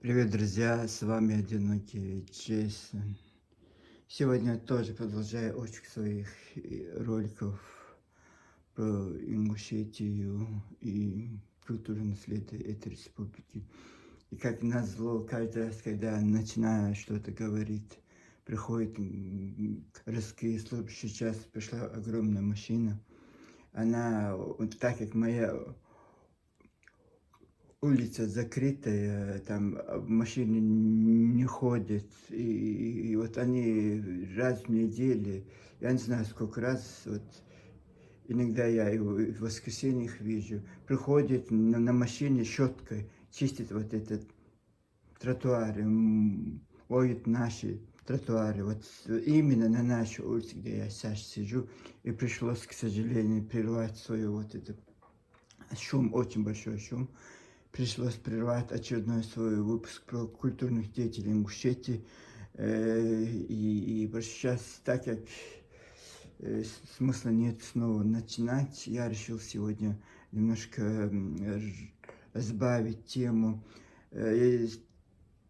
Привет, друзья! С вами Одинокий Джейсон. Сегодня тоже продолжаю очек своих роликов про Ингушетию и культурное наследие этой республики. И как назло, каждый раз, когда начинаю что-то говорить, приходит русские службы. Сейчас пришла огромная машина. Она, вот так как моя улица закрытая, там машины не ходят. И вот они раз в неделю, я не знаю, сколько раз, вот иногда я и в воскресенье их вижу, приходят на машине щеткой, чистят вот этот тротуар, моют наши тротуары. Вот именно на нашей улице, где я сейчас сижу, и пришлось, к сожалению, прервать свой вот этот шум, очень большой шум. Пришлось прервать очередной свой выпуск про культурных деятелей Ингушетии. И просто сейчас, так как смысла нет снова начинать, я решил сегодня немножко сбавить тему. Я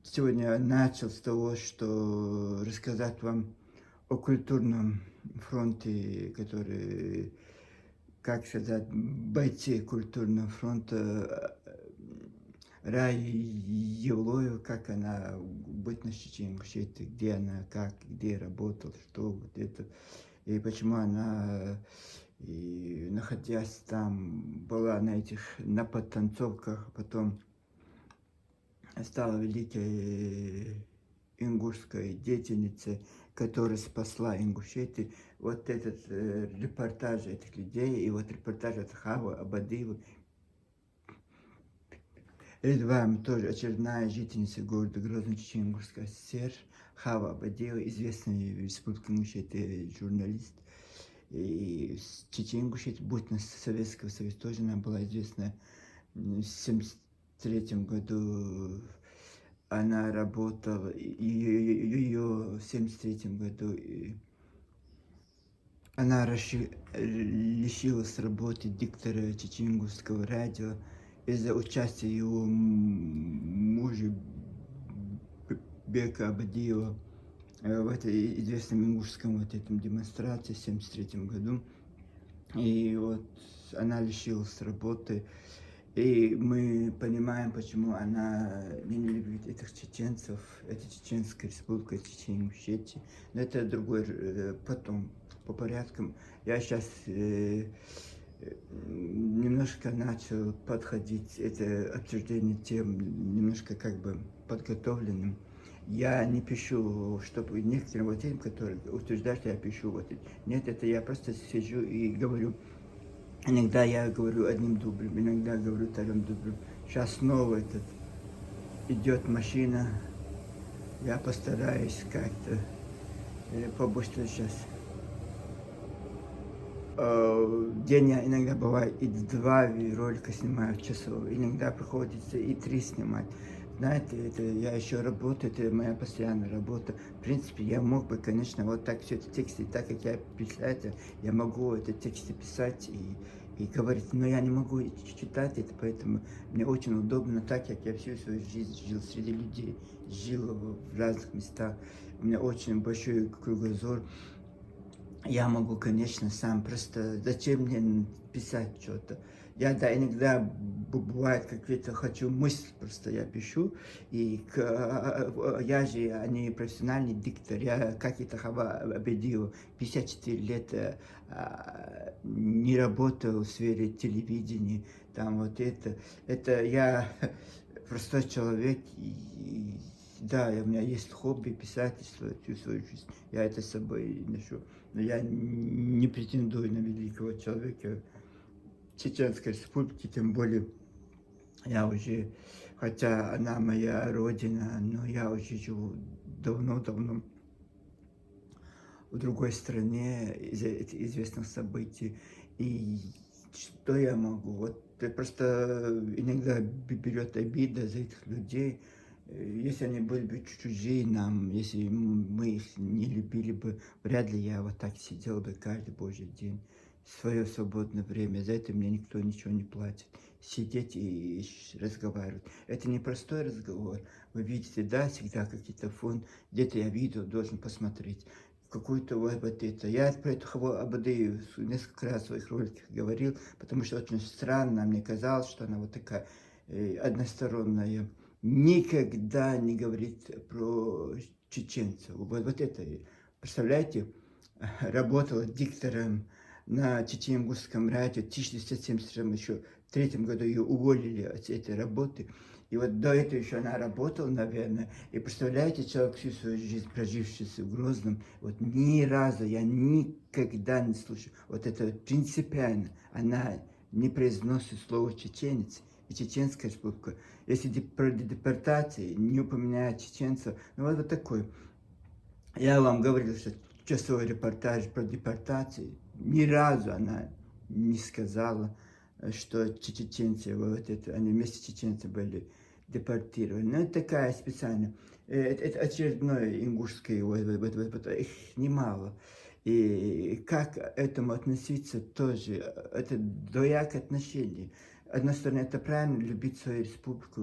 сегодня начал с того, что рассказать вам о культурном фронте, который, как сказать, бойцы культурного фронта Раи Евлоева, как она быть на Чечен-Ингушетии, где она, как, где работала, что вот это, и почему она, и, находясь там, была на этих, на подтанцовках, потом стала великой ингушской деятельницей, которая спасла Ингушетию. Вот этот репортаж этих людей, и вот репортаж от Хава Абадиева. Перед вами тоже очередная жительница города Грозный, Чечен-Ингушской ССР, Хава Абадиева, известный в Республике Ингушетия журналист. И Чечен-Ингушетия, будь на Советского Союза, тоже она была известна. В 1973 году она работала, и ее в 1973 году она лишилась работы диктора Чечен-Ингушского радио из-за участия его мужа Бека Абадиева в этой известном ингушском вот этом демонстрации в 1973 году. И вот она лишилась работы. И мы понимаем, почему она не любит этих чеченцев, это Чеченская республика, Чечен-Ингушетия. Но это другой, потом, по порядкам. Я сейчас немножко начал подходить, это обсуждение тем немножко как бы подготовленным. Я не пишу, чтобы некоторым вот этим, которые утверждают, что я пишу вот это. Нет, это я просто сижу и говорю. Иногда я говорю одним дублем, иногда говорю вторым дублем. Сейчас снова этот идет машина. Я постараюсь как-то побыстрее сейчас. День я иногда бывает и 2 ролика снимаю в часов, иногда приходится и 3 снимать. Знаете, это я еще работаю, это моя постоянная работа. В принципе, я мог бы, конечно, вот так все это тексты, так как я писатель, я могу это тексты писать и говорить, но я не могу читать это, поэтому мне очень удобно, так как я всю свою жизнь жил среди людей, жил в разных местах. У меня очень большой кругозор. Я могу, конечно, сам, просто зачем мне писать что-то? Я, да, иногда бывает какие-то хочу мысли, просто я пишу, и я же не профессиональный диктор, я как это Хава Абедиева, 54 лет не работал в сфере телевидения, там вот это я простой человек, да, у меня есть хобби писательство всю свою жизнь, я это с собой ношу. Но я не претендую на великого человека Чеченской Республики, тем более я уже, хотя она моя родина, но я уже живу давно-давно в другой стране из-за этих известных событий. И что я могу? Вот просто иногда берет обида за этих людей. Если они были бы чужие нам, если мы их не любили бы, вряд ли я вот так сидел бы каждый божий день. свое свободное время. За это мне никто ничего не платит. Сидеть и разговаривать. Это не простой разговор. Вы видите, да, всегда какие-то фон. Где-то я видео должен посмотреть. Какую-то вот это. Я про эту Хаву Абадыеву несколько раз в своих роликах говорил, потому что очень странно, мне казалось, что она вот такая односторонняя. Никогда не говорит про чеченцев. Вот это, представляете, работала диктором на Чечено-Ингушском радио в 1973 еще в третьем году ее уволили от этой работы. И вот до этого еще она работала, наверное. И представляете, человек всю свою жизнь, проживший в Грозном, вот ни разу я никогда не слышу. Вот это принципиально. Она не произносит слово чеченец и чеченская республика. Если про депортации не упоминает чеченцев, ну вот такой. Я вам говорил, что часовой репортаж про депортацию, ни разу она не сказала, что чеченцы, вот это, они вместе чеченцы были депортированы. Ну, это такая специально. Это очередное ингушское, вот, их немало. И как к этому относиться тоже, это двоякое отношение. С одной стороны, это правильно, любить свою республику,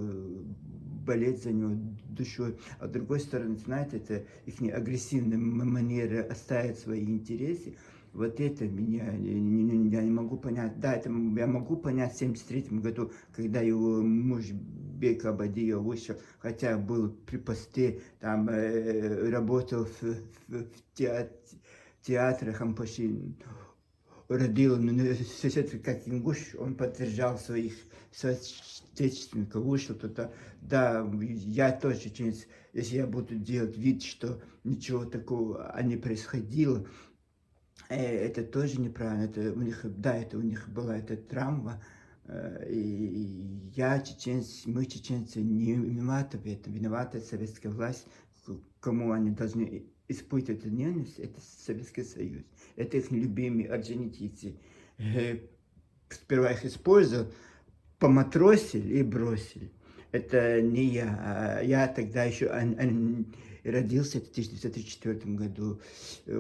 болеть за нее душой, а с другой стороны, знаете, это их агрессивная манера оставить свои интересы. Вот это меня, я не могу понять. Да, это я могу понять в 1973 году, когда его муж Бек Абадиев вышел, хотя был при посте, там работал в театрах, он почти родил, как ингуш, он поддержал своих соотечественников, вышел туда. Да, я тоже, если я буду делать вид, что ничего такого не происходило, это тоже неправильно. Это у них, да, это у них была эта травма. И я, чеченцы, мы, чеченцы, не виноваты в этом. Виновата советская власть, кому они должны испытывать эту ненависть, это Советский Союз. Это их любимые орджоникидзе. Сперва их использовал, поматросили и бросили. Это не я. Я тогда еще родился в 1934 году,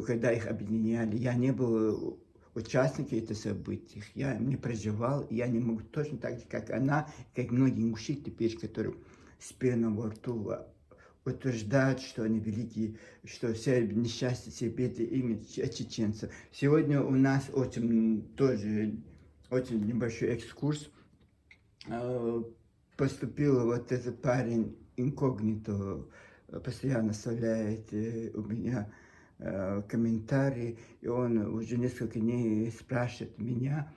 когда их объединяли. Я не был участником этих событий. Я не проживал, я не могу точно так же, как она, как многие ингуши теперь, которые с пеной во рту утверждают, что они великие, что все несчастья, все беды именно чеченцев. Сегодня у нас тоже очень небольшой экскурс. Поступил вот этот парень инкогнито, постоянно оставляет у меня комментарии, и он уже несколько дней спрашивает меня,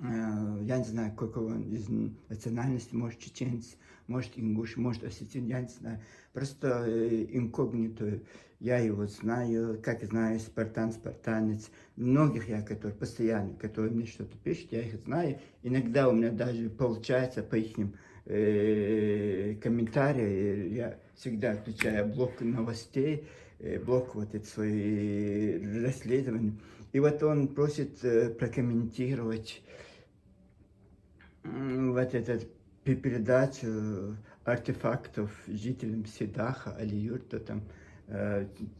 я не знаю, какого он из национальности, может чеченец, может ингуш, может осетин, я не знаю. Просто инкогнито, я его знаю, как знаю, спартанец. Многих я, которые постоянно, которые мне что-то пишут, я их знаю. Иногда у меня даже получается по их комментариям, я всегда отвечаю блок новостей, блок вот эти свои расследования. И вот он просит прокомментировать вот эту передачу артефактов жителям Седаха, Али-Юрта, там,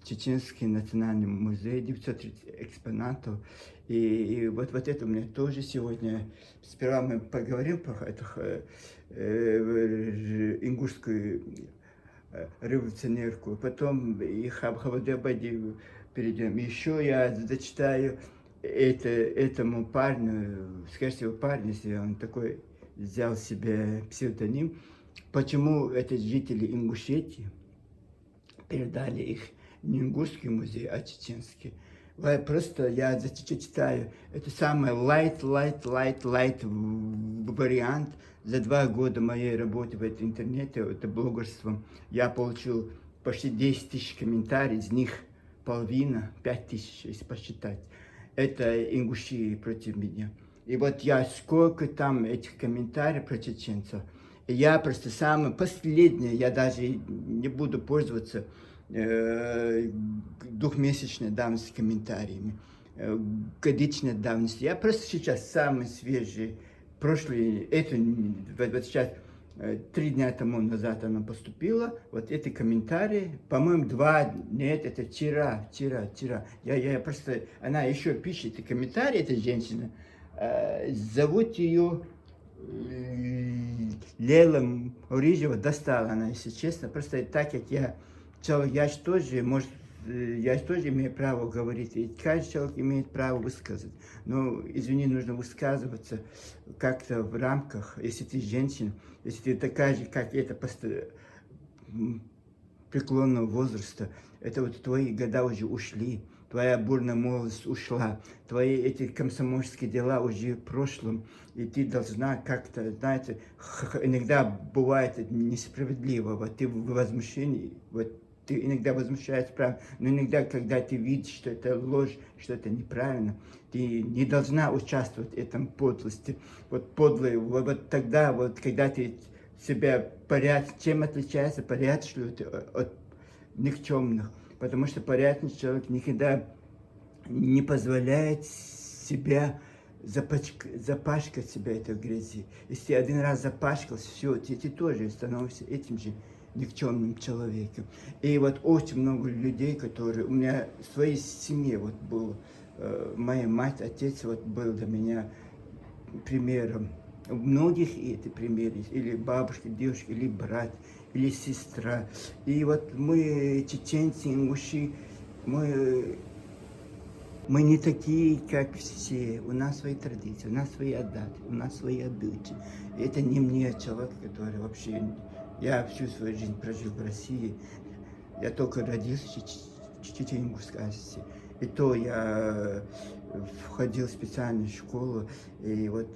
Чеченский национальный музей, 930 экспонатов. И вот это у меня тоже сегодня, сперва мы поговорим про эту ингушскую революционерку, потом и Хабхаваде Абадиеву перейдем. Еще я зачитаю этому парню, скажите, его парень, если он такой взял себе псевдоним, почему это жители Ингушетии передали их не ингушский музей, а чеченский. Просто я зачитаю, это самый light вариант. За 2 года моей работы в этом интернете, это блогерством, я получил почти 10 тысяч комментариев, из них половина, 5 тысяч, если посчитать. Это ингуши против меня. И вот я сколько там этих комментариев про чеченцев. И я просто самый последний, я даже не буду пользоваться двухмесячной давности комментариями, годичной давности. Я просто сейчас самый свежий, прошлый, вот сейчас 3 дня тому назад она поступила, вот эти комментарии, по-моему, 2, нет, это вчера. Я просто, она еще пишет эти комментарии, эта женщина, зовут ее Лейла Мурижева, достала она, если честно, просто так как я же тоже, может, я же тоже имею право говорить, и каждый человек имеет право высказать. Но, извини, нужно высказываться как-то в рамках, если ты женщина, если ты такая же, как это, преклонного возраста, это вот твои года уже ушли, твоя бурная молодость ушла, твои эти комсомольские дела уже в прошлом, и ты должна как-то, знаете, иногда бывает несправедливо, вот ты в возмущении, вот ты иногда возмущаешься, правильно, но иногда, когда ты видишь, что это ложь, что это неправильно, ты не должна участвовать в этом подлости, вот подлой, вот тогда, вот когда ты себя чем отличается порядочный от никчемных, потому что порядочный человек никогда не позволяет себя запачкать себя этой грязи. Если один раз запачкался, все, ты тоже становишься этим же никчемным человеком. И вот очень много людей, которые у меня в своей семье вот было, моя мать, отец вот был для меня примером. У многих это примеры, или бабушка, девушка, или брат, или сестра. И вот мы, чеченцы, ингуши, мы не такие, как все. У нас свои традиции, у нас свои адаты, у нас свои обычаи. И это не мне, человек, который вообще... Я всю свою жизнь прожил в России. Я только родился в Чечено-Ингушской области. И то я входил в специальную школу, и вот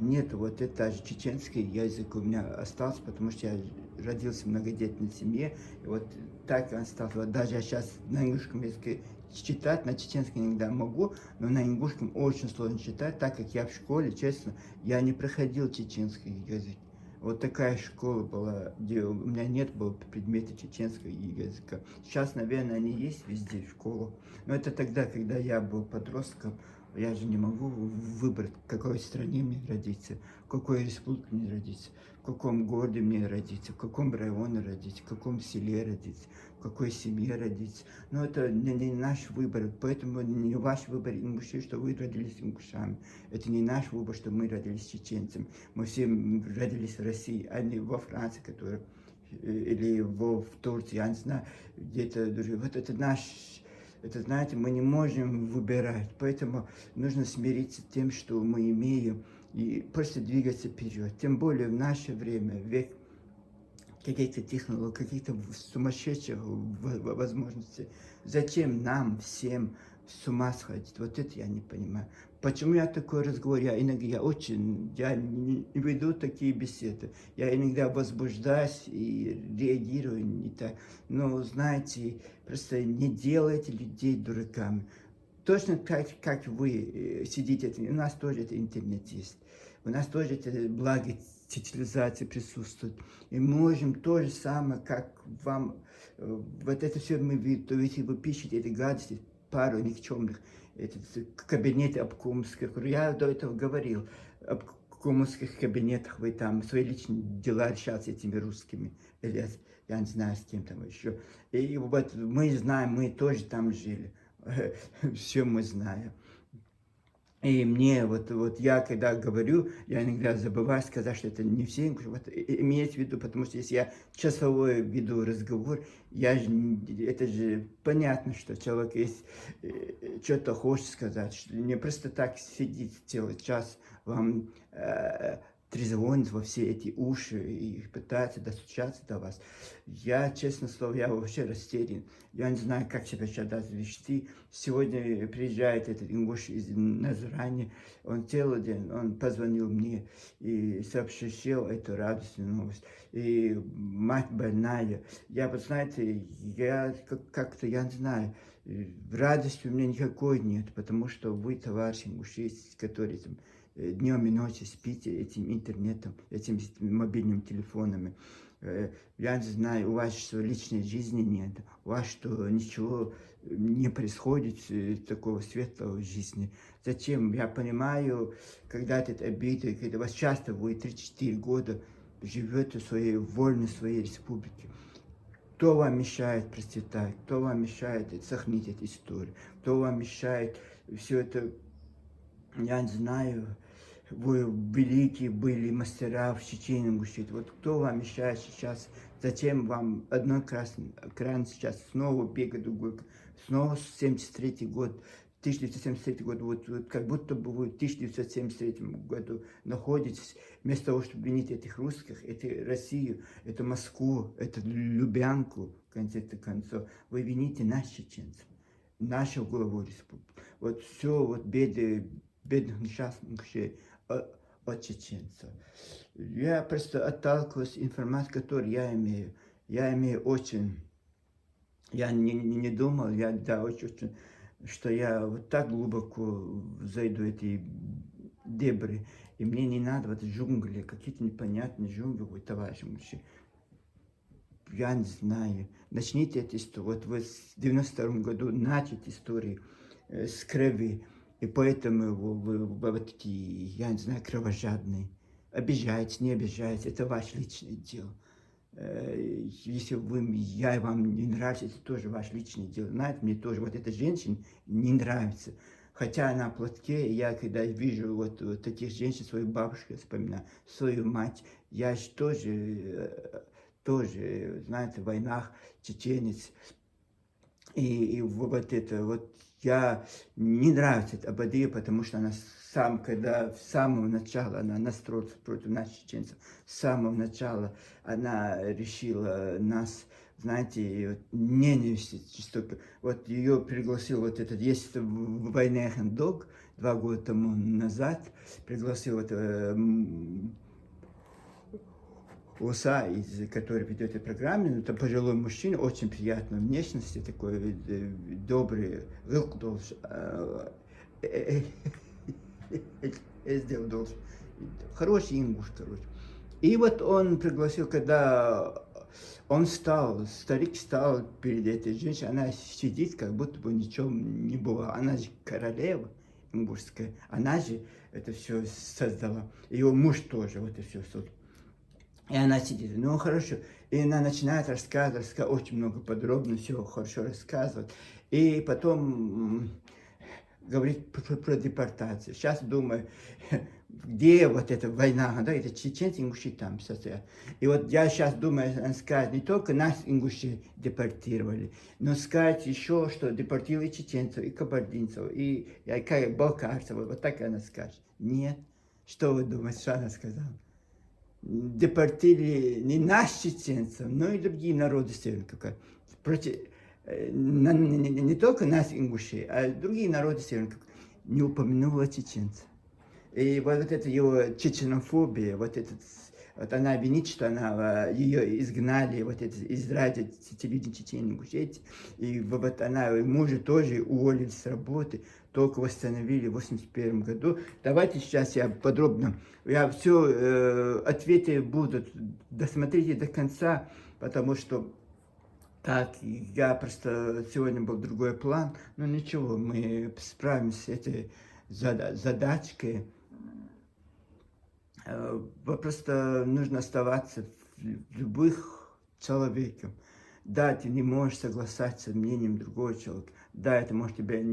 нет, вот это даже чеченский язык у меня остался, потому что я родился в многодетной семье, и вот так и остался. Вот даже я сейчас на ингушском языке читать, на чеченском иногда могу, но на ингушском очень сложно читать, так как я в школе, честно, я не проходил чеченский язык. Вот такая школа была, где у меня нет было предмета чеченского языка. Сейчас, наверное, они есть везде в школах. Но это тогда, когда я был подростком, я же не могу выбрать, в какой стране мне родиться, в какой республике мне родиться, в каком городе мне родиться, в каком районе родиться, в каком селе родиться, в какой семье родиться. Но это не наш выбор, поэтому не ваш выбор, ингуши, что вы родились ингушами. Это не наш выбор, что мы родились чеченцами. Мы все родились в России, а не во Франции, которая, или в Турции, я не знаю, где-то. Вот это наш... Это, знаете, мы не можем выбирать, поэтому нужно смириться с тем, что мы имеем, и просто двигаться вперед. Тем более в наше время, век каких-то технологий, каких-то сумасшедших возможностей. Зачем нам всем с ума сходить? Вот это я не понимаю. Почему я такой разговор? Я не веду такие беседы. Я иногда возбуждаюсь и реагирую не так. Но, знаете, просто не делайте людей дураками. Точно так, как вы сидите, у нас тоже это интернет есть. У нас тоже это благо цивилизации присутствует. И мы можем то же самое, как вам, вот это все мы видим, то если вы пишете эти гадости, пару никчемных, кабинеты обкомских, я до этого говорил, об коммунских кабинетах вы там свои личные дела решать с этими русскими, или я не знаю, с кем там еще. И вот мы знаем, мы тоже там жили, все мы знаем. И мне, вот я когда говорю, я иногда забываю сказать, что это не все, вот имеется в виду, потому что если я часовой веду разговор, это же понятно, что человек есть, что-то хочет сказать, что не просто так сидит целый час, вам трезвонит во все эти уши и пытается достучаться до вас. Я, честно слово, я вообще растерян. Я не знаю, как себя сейчас вести. Сегодня приезжает этот ингуш из Назрани. Он целый день, он позвонил мне и сообщил эту радостную новость. И мать больная. Я, вот знаете, я как-то, я не знаю, радости у меня никакой нет, потому что вы, товарищи ингуши, которые там днем и ночью спите этим интернетом, этими мобильными телефонами. Я не знаю, у вас что личной жизни нет, у вас что ничего не происходит такого светлого в жизни. Зачем? Я понимаю, когда это обида, когда у вас часто будет 3-4 года, живете в своей вольной своей республике. Кто вам мешает процветать, кто вам мешает сохранить эту историю, кто вам мешает все это, я не знаю, вы великие были мастера в Чечне, Ингушетии. Вот кто вам мешает сейчас, зачем вам одной кран сейчас снова бегать другой, снова 73 год, 1973 год, вот как будто бы вы в 1973 году находитесь, вместо того, чтобы винить этих русских, это Россию, это Москву, это Лубянку, в конце концов, вы вините нас, чеченцев, нашу главу республики. Вот все, вот беды бедных несчастных от чеченцев. Я просто отталкиваюсь от информации, которую я имею. Я имею очень, я не думал, я да, очень, что я вот так глубоко зайду в эти дебри, и мне не надо в эти джунгли, какие-то непонятные джунгли, вы, товарищи мужчины. Я не знаю. Начните эту историю. Вот вы в 92 году начали историю с крови. И поэтому вы вот такие, я не знаю, кровожадные. Обижаетесь, не обижаетесь, это ваше личное дело. Если я вам не нравится, это тоже ваше личное дело. Знаете, мне тоже вот эта женщина не нравится. Хотя она в платке, я когда вижу вот таких женщин, свою бабушку вспоминаю, свою мать, я же тоже, знаете, в войнах, чеченец. И вот это вот, я не нравится это Абадия, потому что она когда с самого начала она настроилась против нас, чеченцев, с самого начала она решила нас, знаете, вот, ненавистить жестоко. Вот ее пригласил вот этот, есть в войне Дог 2 года тому назад, пригласил вот, Уса, который ведет эту программу, это пожилой мужчина, очень приятной внешности, такой добрый, сделал должен, хороший ингуш, короче. И вот он пригласил, когда он встал, старик встал перед этой женщиной, она сидит, как будто бы ничего не было, она же королева ингушская, она же это все создала, ее муж тоже вот это все создал. И она сидит, ну хорошо, и она начинает рассказывать, очень много подробно, все хорошо рассказывать. И потом говорит про депортацию. Сейчас думаю, где вот эта война, да, это чеченцы, ингуши там состоят. И вот я сейчас думаю, сказать, не только нас, ингуши, депортировали, но сказать еще, что депортировали чеченцев, и кабардинцев, и балкарцев, вот так она скажет. Нет. Что вы думаете, что она сказала? Депортировали не нас, чеченцев, но и другие народы Северного Кавказа. Не только нас, ингушей, а другие народы Северного Кавказа. Не упомянула чеченцев. И вот эта его чеченофобия, вот она винит, что ее изгнали из радио телевидения Чечни, Ингушетии. И вот она, и мужа тоже уволили с работы, только восстановили в 1981 году. Давайте сейчас я подробно, я все ответы будут, досмотрите до конца, потому что так, я просто сегодня был другой план, но ничего, мы справимся с этой задачкой. Просто нужно оставаться в любых человеком. Да, ты не можешь согласаться с мнением другого человека. Да, это может тебе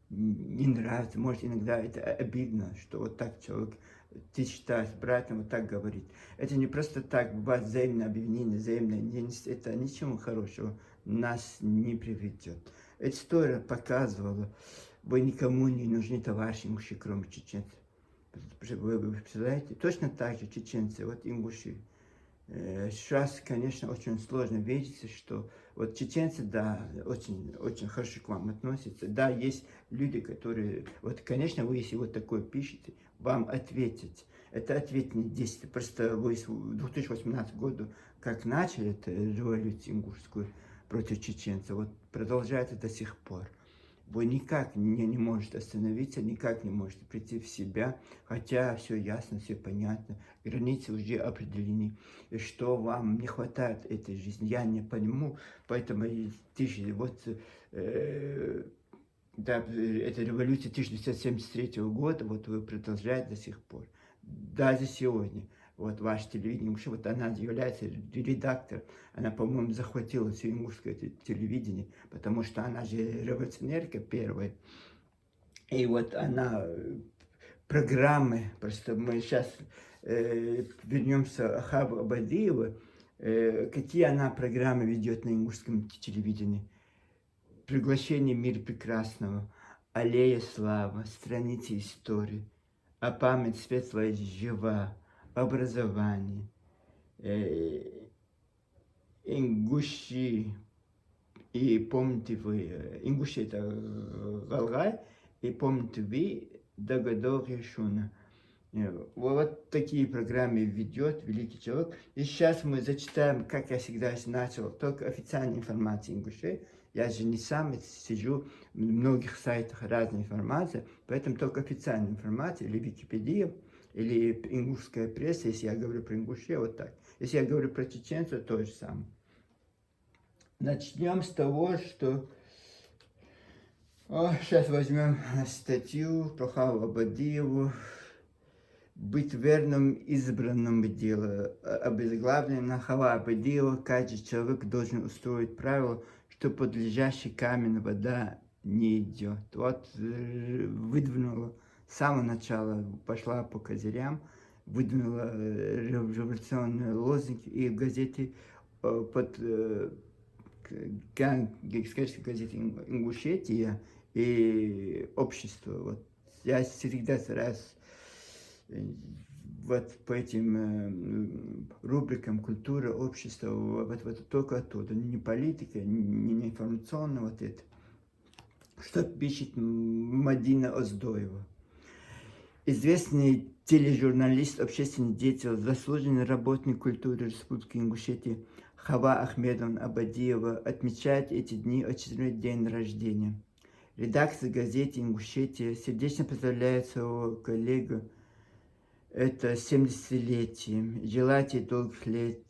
не нравится, может иногда это обидно, что вот так человек, ты считаешь братом, вот так говорит. Это не просто так, бывает взаимное обвинение, взаимная ненависть, это ничего хорошего нас не приведет. Эта история показывала, вы никому не нужны товарищи ингуши, кроме чеченцев. Вы представляете? Точно так же чеченцы, вот ингуши. Сейчас, конечно, очень сложно видеть, что вот чеченцы, да, очень, очень хорошо к вам относятся. Да, есть люди, которые, вот, конечно, вы, если вот такое пишете, вам ответить. Это ответные действия. Просто вы в 2018 году, как начали эту революцию ингушскую против чеченцев, вот продолжается до сих пор. Вы никак не можете остановиться, никак не можете прийти в себя, хотя все ясно, все понятно, границы уже определены, и что вам не хватает этой жизни, я не пойму, поэтому вот да, эта революция 1973 года, вот вы продолжаете до сих пор, даже сегодня. вот ваше телевидение, вообще вот она является редактором, она, по-моему, захватила все ингушское телевидение, потому что она же революционерка первая, и вот она программы, просто мы сейчас вернемся к Хаву Абадиеву, какие она программы ведет на ингушском телевидении. Приглашение «Мир прекрасного», «Аллея славы», «Страницы истории», «А память светлая жива», «Образование», «Ингуши», и помните вы, «Ингуши» это Галгай, и помните вы, Дагадор Решуна. Вот такие программы ведет великий человек. И сейчас мы зачитаем, как я всегда начал, только официальной информации ингушей. Я же не сам сижу в многих сайтах разной информации, поэтому только официальная информация, или Википедия, или ингушская пресса, если я говорю про Ингушей, вот так. Если я говорю про чеченцев, то же самое. Начнем с того, что... сейчас возьмем статью про Хаву Абадиеву. Быть верным избранному делу, обезглавлено Хава Абадиева, каждый человек должен устроить правило, что подлежащий камень вода не идет. Вот выдвинула с самого начала, пошла по козырям, выдвинула революционные лозунги, и в газете под газете «Ингушетия» и «Общество». Вот я всегда стараюсь вот по этим рубрикам культура, общество, вот только оттуда, не политика, не информационно вот это. Что пишет Мадина Оздоева. Известный тележурналист, общественный деятель, заслуженный работник культуры Республики Ингушетия Хава Ахмедовна Абадиева отмечает эти дни очередной день рождения. Редакция газеты «Ингушетия» сердечно поздравляет своего коллегу это 70-летие. Желаю тебе долгих лет,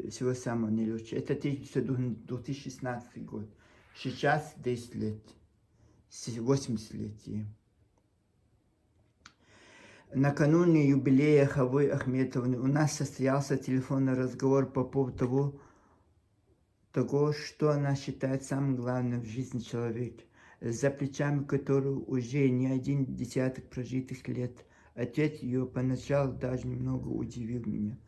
всего самого наилучшего. Это 2016 год. Сейчас 10 лет. 80-летие. Накануне юбилея Хавы Ахметовны у нас состоялся телефонный разговор по поводу того, что она считает самым главным в жизни человека, за плечами которого уже не один десяток прожитых лет. Ответ ее поначалу даже немного удивил меня,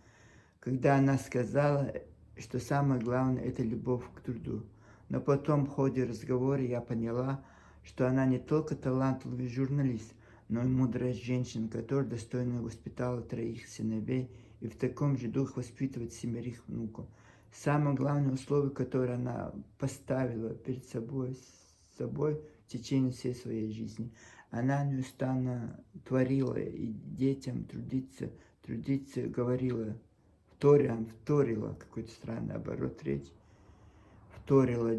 когда она сказала, что самое главное – это любовь к труду. Но потом в ходе разговора я поняла, что она не только талантливый журналист, но и мудрая женщина, которая достойно воспитала 3 сыновей и в таком же духе воспитывает 7 внуков. Самое главное условие, которое она поставила перед собой в течение всей своей жизни – она неустанно творила и детям трудиться, говорила, вторила, какой-то странный оборот речи, вторила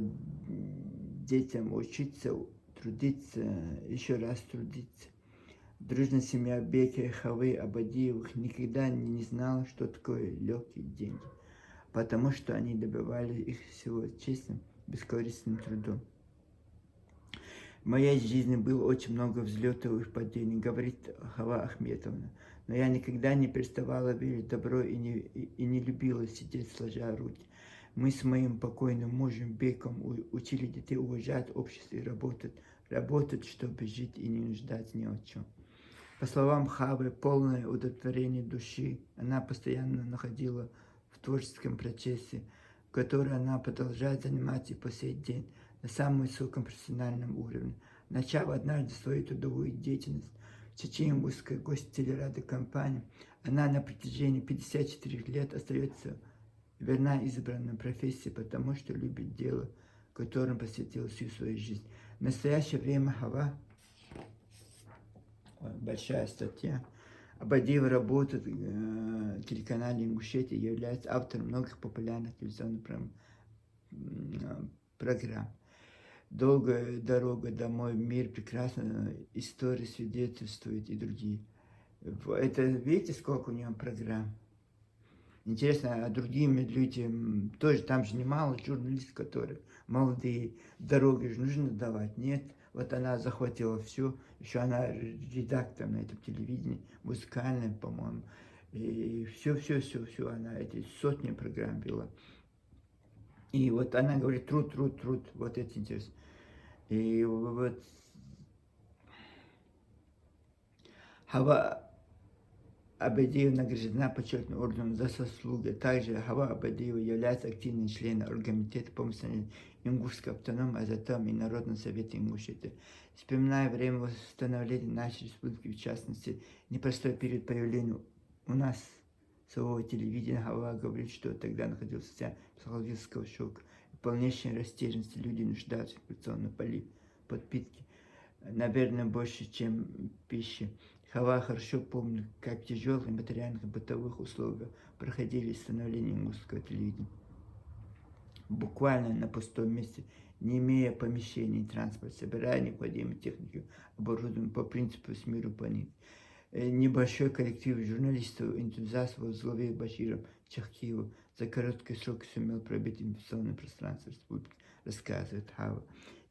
детям учиться, трудиться, еще раз трудиться. Дружная семья Беки, Хавы, Абадиевых никогда не знала, что такое легкие деньги, потому что они добивали их всего честным, бескорыстным трудом. В моей жизни было очень много взлетов и падений, говорит Хава Ахметовна, но я никогда не переставала верить в добро и не любила сидеть сложа руки. Мы с моим покойным мужем Беком учили детей уважать общество и работать, чтобы жить и не нуждаться ни в чем. По словам Хавы, полное удовлетворение души она постоянно находила в творческом процессе, в котором она продолжает заниматься и по сей день на самом высоком профессиональном уровне. Начав однажды свою трудовую деятельность в Чеченской гостелерадиокомпании, она на протяжении 54 лет остается верна избранной профессии, потому что любит дело, которому посвятила всю свою жизнь. В настоящее время Хава, большая статья, Абадиева работает в телеканале «Ингушетия», является автором многих популярных телевизионных программ. «Долгая дорога домой», «Мир прекрасный», «История свидетельствует» и другие. Это, видите, сколько у него программ? Интересно, а другим людям тоже, там же немало журналистов, которые молодые, дороги же нужно давать, нет? Вот она захватила все, еще она редактор на этом телевидении, музыкальное, по-моему. И все, она эти сотни программ вела. И вот она говорит, труд, вот это интересно. И вот Хава Абадиева награждена почетным орденом за заслуги. Также Хава Абадиева является активным членом Оргкомитета по восстановлению Ингушской автономии, а затем и Народного совета Ингушетии. Вспоминая время восстановления нашей республики, в частности, непростой период появления у нас своего телевидения, Хава говорит, что тогда находился в состоянии психологического шока и полнейшей растерянности. Люди нуждаются в информационной подпитке, наверное, больше, чем пищи. Хава хорошо помнит, как в тяжелых материальных и бытовых условиях проходили становление ингушского телевидения. Буквально на пустом месте, не имея помещений и транспорта, собирая необходимую технику, оборудование по принципу с миру по ним. Небольшой коллектив журналистов, энтузиастов во главе Баширом Чахкиевым за короткий срок сумел пробить инвестиционное пространство республики, рассказывает Хава.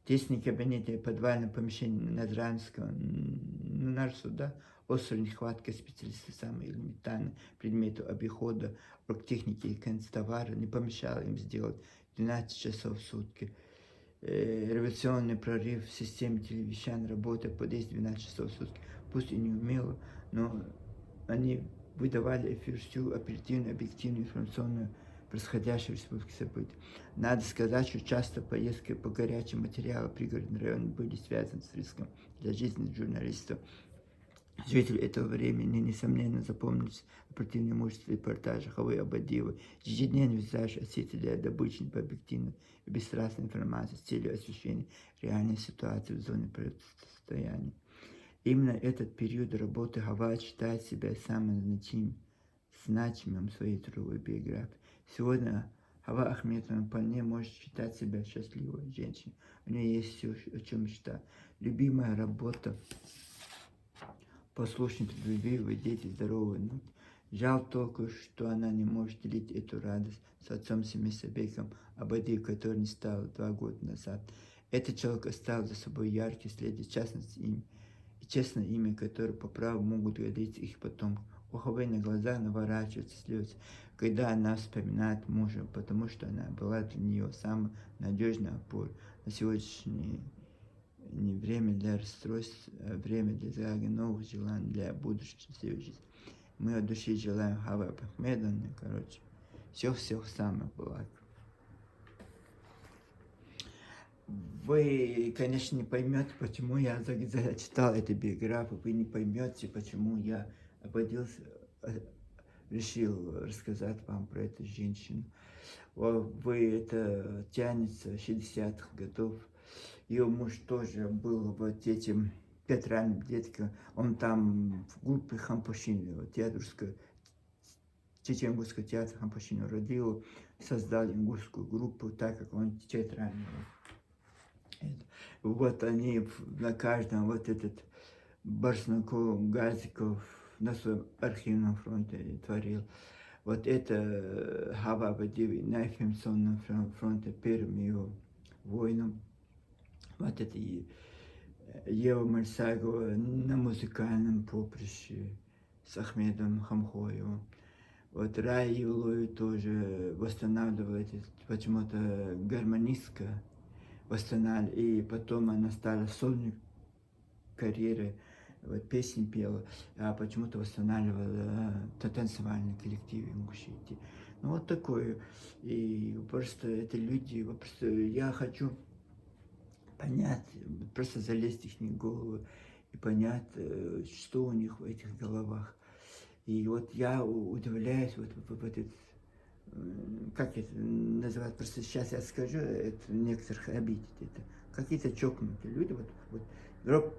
Тесные кабинеты и подвальное помещение Назранского нарсуда, острая нехватка специалистов самые элементарные предметы обихода, оргтехники и канцтовара не помешало им сделать 12 часов в сутки. Революционный прорыв в системе телевещания, работа по 10-12 часов в сутки, пусть и не умело, но они выдавали эфир всю оперативную, объективную информационную происходящего в республике событий. Надо сказать, что часто поездки по горячим материалам пригородных районов были связаны с риском для жизни журналистов. Жители этого времени, несомненно, запомнились оперативное мужество репортажа Хавы Абадиевой, ежедневно вязающий осветителя добычи по объективной и бесстрастной информации с целью освещения реальной ситуации в зоне противостояния. Именно этот период работы Хава считает себя самым значимым в своей трудовой биографии. Сегодня Хава Ахметовна вполне может считать себя счастливой женщиной. У нее есть все, о чем мечтать. Любимая работа, послушный, трудолюбивый, дети здоровые. Но жаль только, что она не может делить эту радость с отцом Семисабеком Абадиев, который не стал 2 года назад. Этот человек оставил за собой яркий след, в частности, имя, и честное имя, которое по праву могут говорить их потом. У Хавы на глаза наворачиваются слезы, когда она вспоминает мужа, потому что она была для нее самой надежной опорой. На сегодняшний не время для расстройств, а время для загадки новых желаний, для будущей счастливой жизни. Мы от души желаем Хавы Ахмедовне, всех самых благ. Вы, конечно, не поймете, почему я зачитал эту биографию, вы не поймете, почему я решил рассказать вам про эту женщину. Вы, это тянется 60-х годов. Ее муж тоже был вот этим театральным детком. Он там в группе Хампушин, Чечен-Ингушского театра Хампушин родил, создал ингушскую группу, так как он театральный. Вот они на каждом вот этот Барснаков, Газиков на своем архивном фронте творил. Вот это Хава Абадиева на информационном фронте первым его воином. Вот это Ева Мальсагова на музыкальном поприще с Ахмедом Хамхоевым. Вот Рая Юлой тоже восстанавливает почему-то гармонистка, и потом она стала сольной карьерой, вот песни пела, а почему-то восстанавливала танцевальный коллектив Ингушетии. Ну вот такое. И просто это люди, просто я хочу понять, просто залезть в их головы и понять, что у них в этих головах. И вот я удивляюсь вот этот, как это называть, просто сейчас я скажу, это некоторых обидит это. Какие-то чокнутые люди, вдруг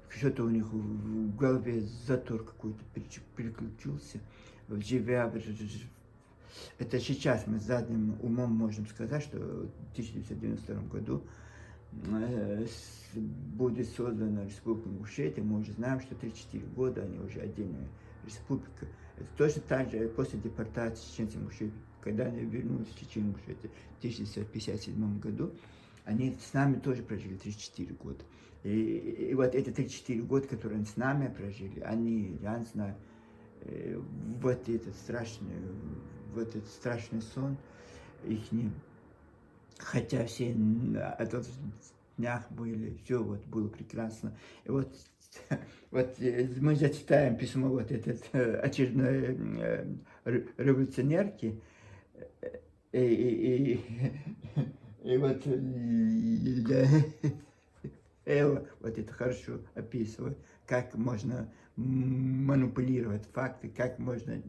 что-то у них в голове затор какой-то переключился, это сейчас мы задним умом можем сказать, что в 1992 году будет создана Республика Ингушетия. Мы уже знаем, что 3-4 года они уже отдельная республика. Это точно так же после депортации чеченцев Ингушетии, когда они вернулись в Чечен-Ингушетию в 1957 году, они с нами тоже прожили 3-4 года. И вот эти 3-4 года, которые они с нами прожили, они, я не знаю, вот вот этот страшный сон их. Хотя все на днях были, все вот было прекрасно. И вот, вот мы зачитаем письмо вот этот очередной революционерки, и, и вот Элла вот это хорошо описывает, как можно манипулировать факты, как можно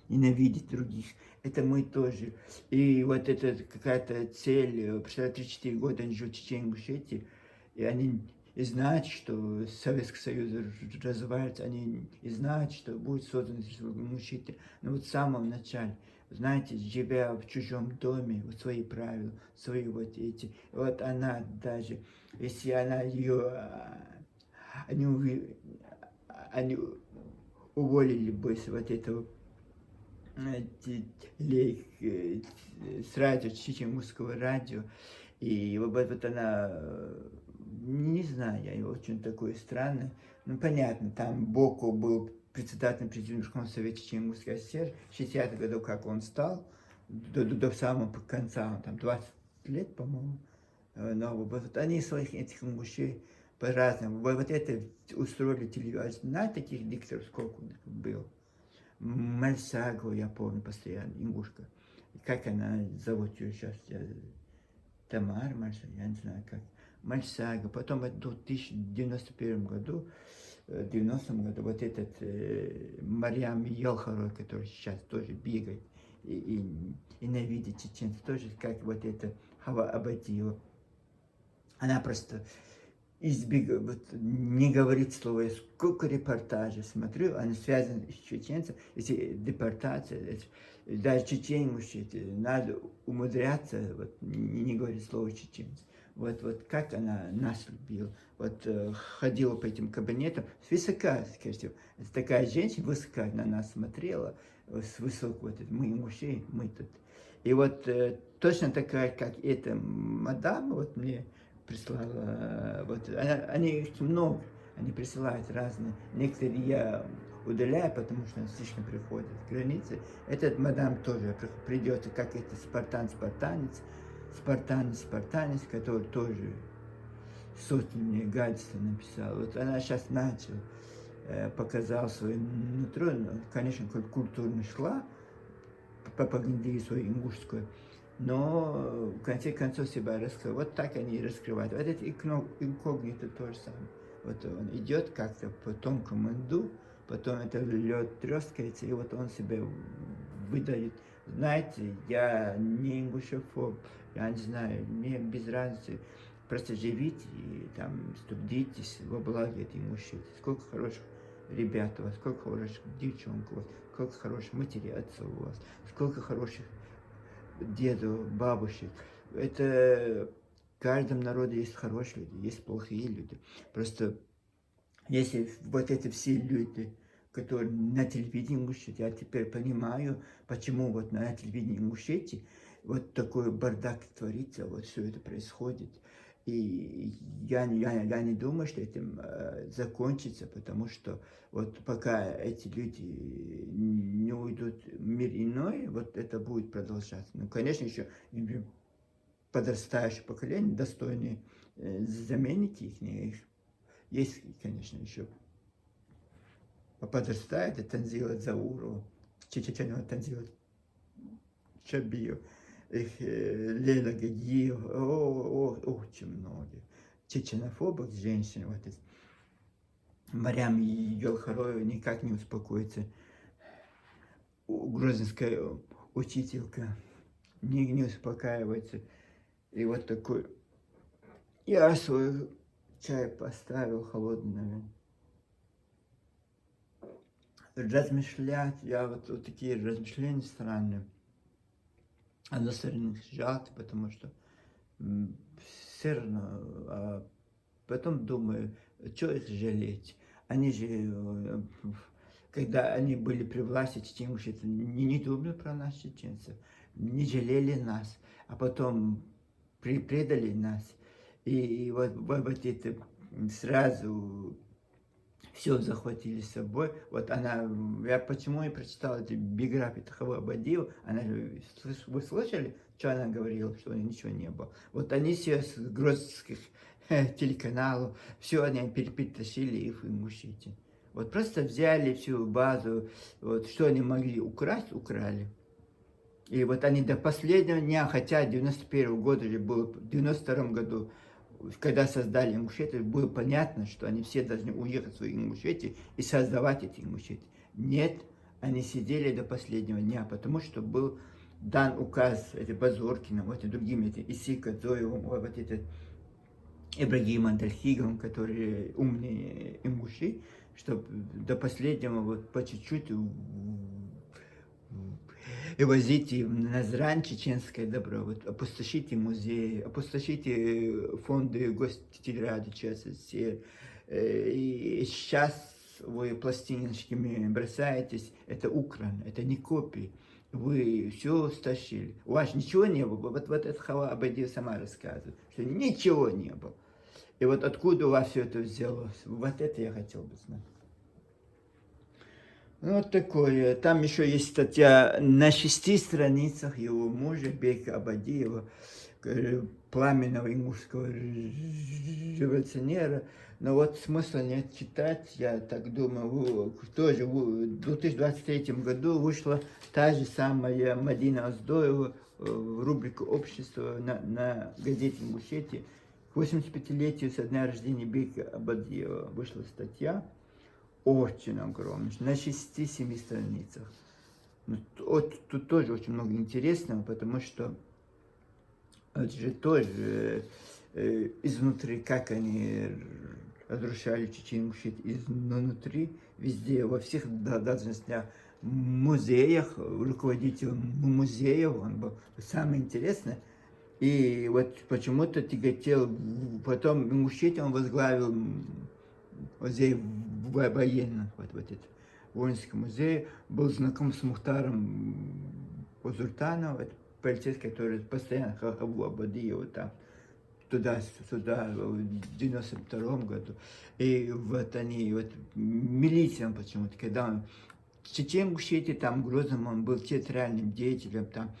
ненавидеть других. Это мы тоже. И вот это какая-то цель, прошло 3-4 года они живут в Чечне, Ингушетии, и они и знают, что Советский Союз развивается, они и знают, что будет создан Ингушетия. Но вот в самом начале, знаете, живя в чужом доме, вот свои правила, свои вот эти, вот она даже, если она ее, они уволили бы с вот этого с радио, чеченского радио, и вот она, не знаю, я очень такой странный, ну понятно, там Боко был председателем президиума Верховного Совета Чеченской ССР, 60-х годов, как он стал, до самого конца, он там 20 лет, по-моему, но вот они своих этих мужчин по-разному, вот это устроили телевизор, знаете, таких дикторов сколько у них было? Мальсагу, я помню постоянно, ингушка. Как она зовут ее сейчас? Тамар, Мальсага, я не знаю как. Мальсага. Потом в 1991 году, в 90-м году, вот этот Марьям Елхарой, который сейчас тоже бегает и ненавидит чеченцев, тоже как вот это Хава Абадиева. Она просто вот, не говорит слово. Я сколько репортажей смотрю, они связаны с чеченцем, если депортация, даже чеченцы, надо умудряться, вот, не говорить слово чеченец. Вот как она нас любила. Вот ходила по этим кабинетам, свысока, скажем, такая женщина высока на нас смотрела, с высокого, вот, мы мужчины, мы тут. И вот точно такая, как эта мадам, вот мне прислала, вот, они их много, они присылают разные, некоторые я удаляю, потому что он слишком приходит к границе. Этот мадам тоже придется, как это спартанец, который тоже сотни гадостей написал. Вот она сейчас начала, показала свое нутро, конечно, культурно шла, пропагандируя свою ингушскую, но в конце концов себя раскрыл. Вот так они и раскрывают. Вот это инкогнито то же самое. Вот он идет как-то по тонкому льду, потом это лед трескается, и вот он себя выдает. Знаете, я не ингушофоб, я не знаю, мне без разницы. Просто живите и там трудитесь во благо этой Ингушетии. Сколько хороших ребят у вас, сколько хороших девчонок у вас, сколько хороших матерей, отцов у вас, сколько хороших дедов, бабушек. Это в каждом народе есть хорошие люди, есть плохие люди. Просто если вот это все люди, которые на телевидении Ингушетии, я теперь понимаю, почему вот на телевидении Ингушетии вот такой бардак творится, вот все это происходит. И я не думаю, что этим закончится, потому что вот пока эти люди не уйдут в мир иной, вот это будет продолжаться. Ну, конечно, еще подрастающее поколение, достойные заменники их. Есть, конечно, еще подрастает, это Танзила Зауру, Чеченова Танзила Чабиев, Лейла Гагиев, очень много. Чеченофобок женщин, вот это. Марьям Елхароева никак не успокоится. Грузинская учителька не успокаивается. И вот такой, я свой чай поставил холодный, размышлять, я вот такие размышления странные. А на стороне жалко, потому что все равно, а потом думаю, что их жалеть. Они же, когда они были при власти, чеченцы не думали про нас, чеченцев, не жалели нас, а потом предали нас. И вот это сразу все захватили с собой. Вот она, я почему и прочитал эту биографию Хавы Абадиева, она же, вы слышали, что она говорила, что у нее ничего не было. Вот они все с грозненских телеканалов, все они перетащили их в Ингушетию. Вот просто взяли всю базу, вот что они могли украсть, украли. И вот они до последнего дня, хотя 91 года же было, в 92 году, когда создали Ингушетию, было понятно, что они все должны уехать в свои Ингушетии и создавать эти Ингушетии. Нет, они сидели до последнего дня, потому что был дан указ это Базоркиным, вот и другими, это Исика, Зоевым, вот это Ибрагимом Дальхиговым, которые умные ингуши, чтобы до последнего вот по чуть-чуть и возите в Назрань чеченское добро, вот опустошите музеи, опустошите фонды Гостелерадио ЧССР, и сейчас вы пластиночками бросаетесь, это укран, это не копии, вы все стащили, у вас ничего не было, вот это Хава Абадиева сама рассказывает, что ничего не было, и вот откуда у вас все это взялось, вот это я хотел бы знать. Ну, вот такое. Там еще есть статья на 6 страницах его мужа Бека Абадиева, пламенного ингушского революционера. Но вот смысла нет читать, я так думаю, тоже в 2023 году вышла та же самая Мадина Оздоева в рубрику «Общество» на газете «Ингушетия». К 85-летию со дня рождения Бека Абадиева вышла статья. Очень огромный, на 6-7 страницах. Вот, тут тоже очень много интересного, потому что это же тоже изнутри, как они разрушали Чечению, изнутри, везде, во всех должностях, музеях, руководитель музеев, он был самое интересное. И вот почему-то тяготел, потом Ингушетию он возглавил музей военных, вот этот воинский музей, был знаком с Мухтаром Узуртановым, это полицейский, который постоянно Хаву Абадиева там туда-сюда в 92 году. И вот они, вот милициям почему-то, когда он в Чечен-Ингушетии, там в Грозном он был театральным деятелем, там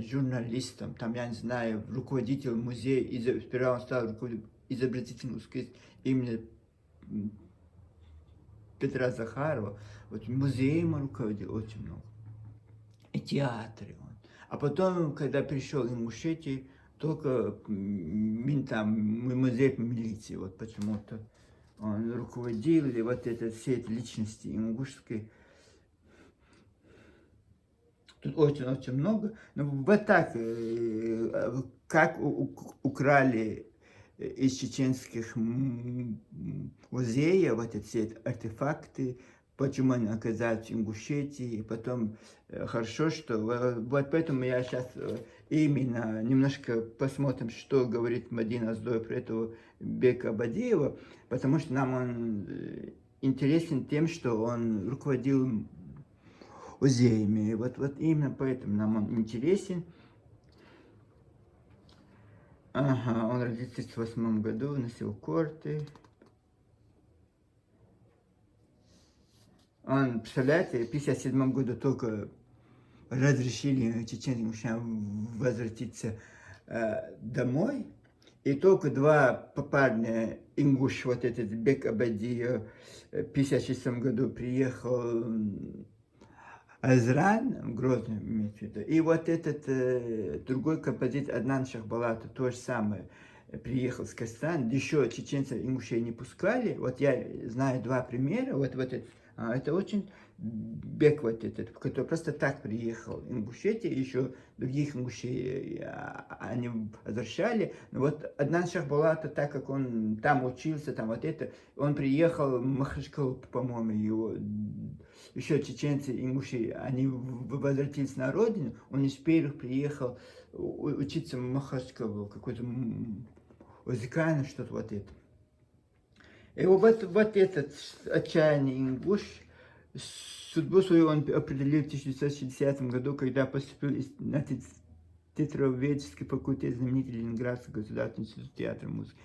журналистом, там, я не знаю, руководителем музея, сперва он стал руководителем изобразительного искусства именно Петра Захарова, вот музеем он руководил очень много, и театры он. А потом, когда пришел в Ингушетию, только там музей милиции, вот почему-то он руководил, и вот это, все эти личности ингушской. Тут очень-очень много, но вот так, как украли из чеченских музеев вот эти все артефакты, почему они оказались в Ингушетии, и потом хорошо, что вот поэтому я сейчас именно немножко посмотрим, что говорит Мадина Оздоева про этого Бека Абадиева, потому что нам он интересен тем, что он руководил музеями, вот именно поэтому нам он интересен. Ага, он родился в 1938 году, носил корты. Он, представляете, в 1957 году только разрешили чеченцам возвратиться домой. И только два парня, ингуш, вот этот Бек Абадиев, в 1956 году приехал Азран, Грозный имеется в виду, и вот этот другой композитор Аднан Шахбалатов, то же самое, приехал с Казахстана, еще чеченцев ингушей не пускали, вот я знаю два примера, вот это очень Бек вот этот, который просто так приехал в Ингушетию, еще других ингушей они возвращали, но вот Аднан Шахбалатов, так как он там учился, там вот это, он приехал в Махачкалу, по-моему, его еще чеченцы, ингуши, они возвратились на родину, он из первых приехал учиться в Махачкалу, какой-то музыкальный, что-то вот это. И вот этот отчаянный ингуш, судьбу свою он определил в 1960 году, когда поступил на театроведческий факультет знаменитый Ленинградский государственный институт театра и музыки.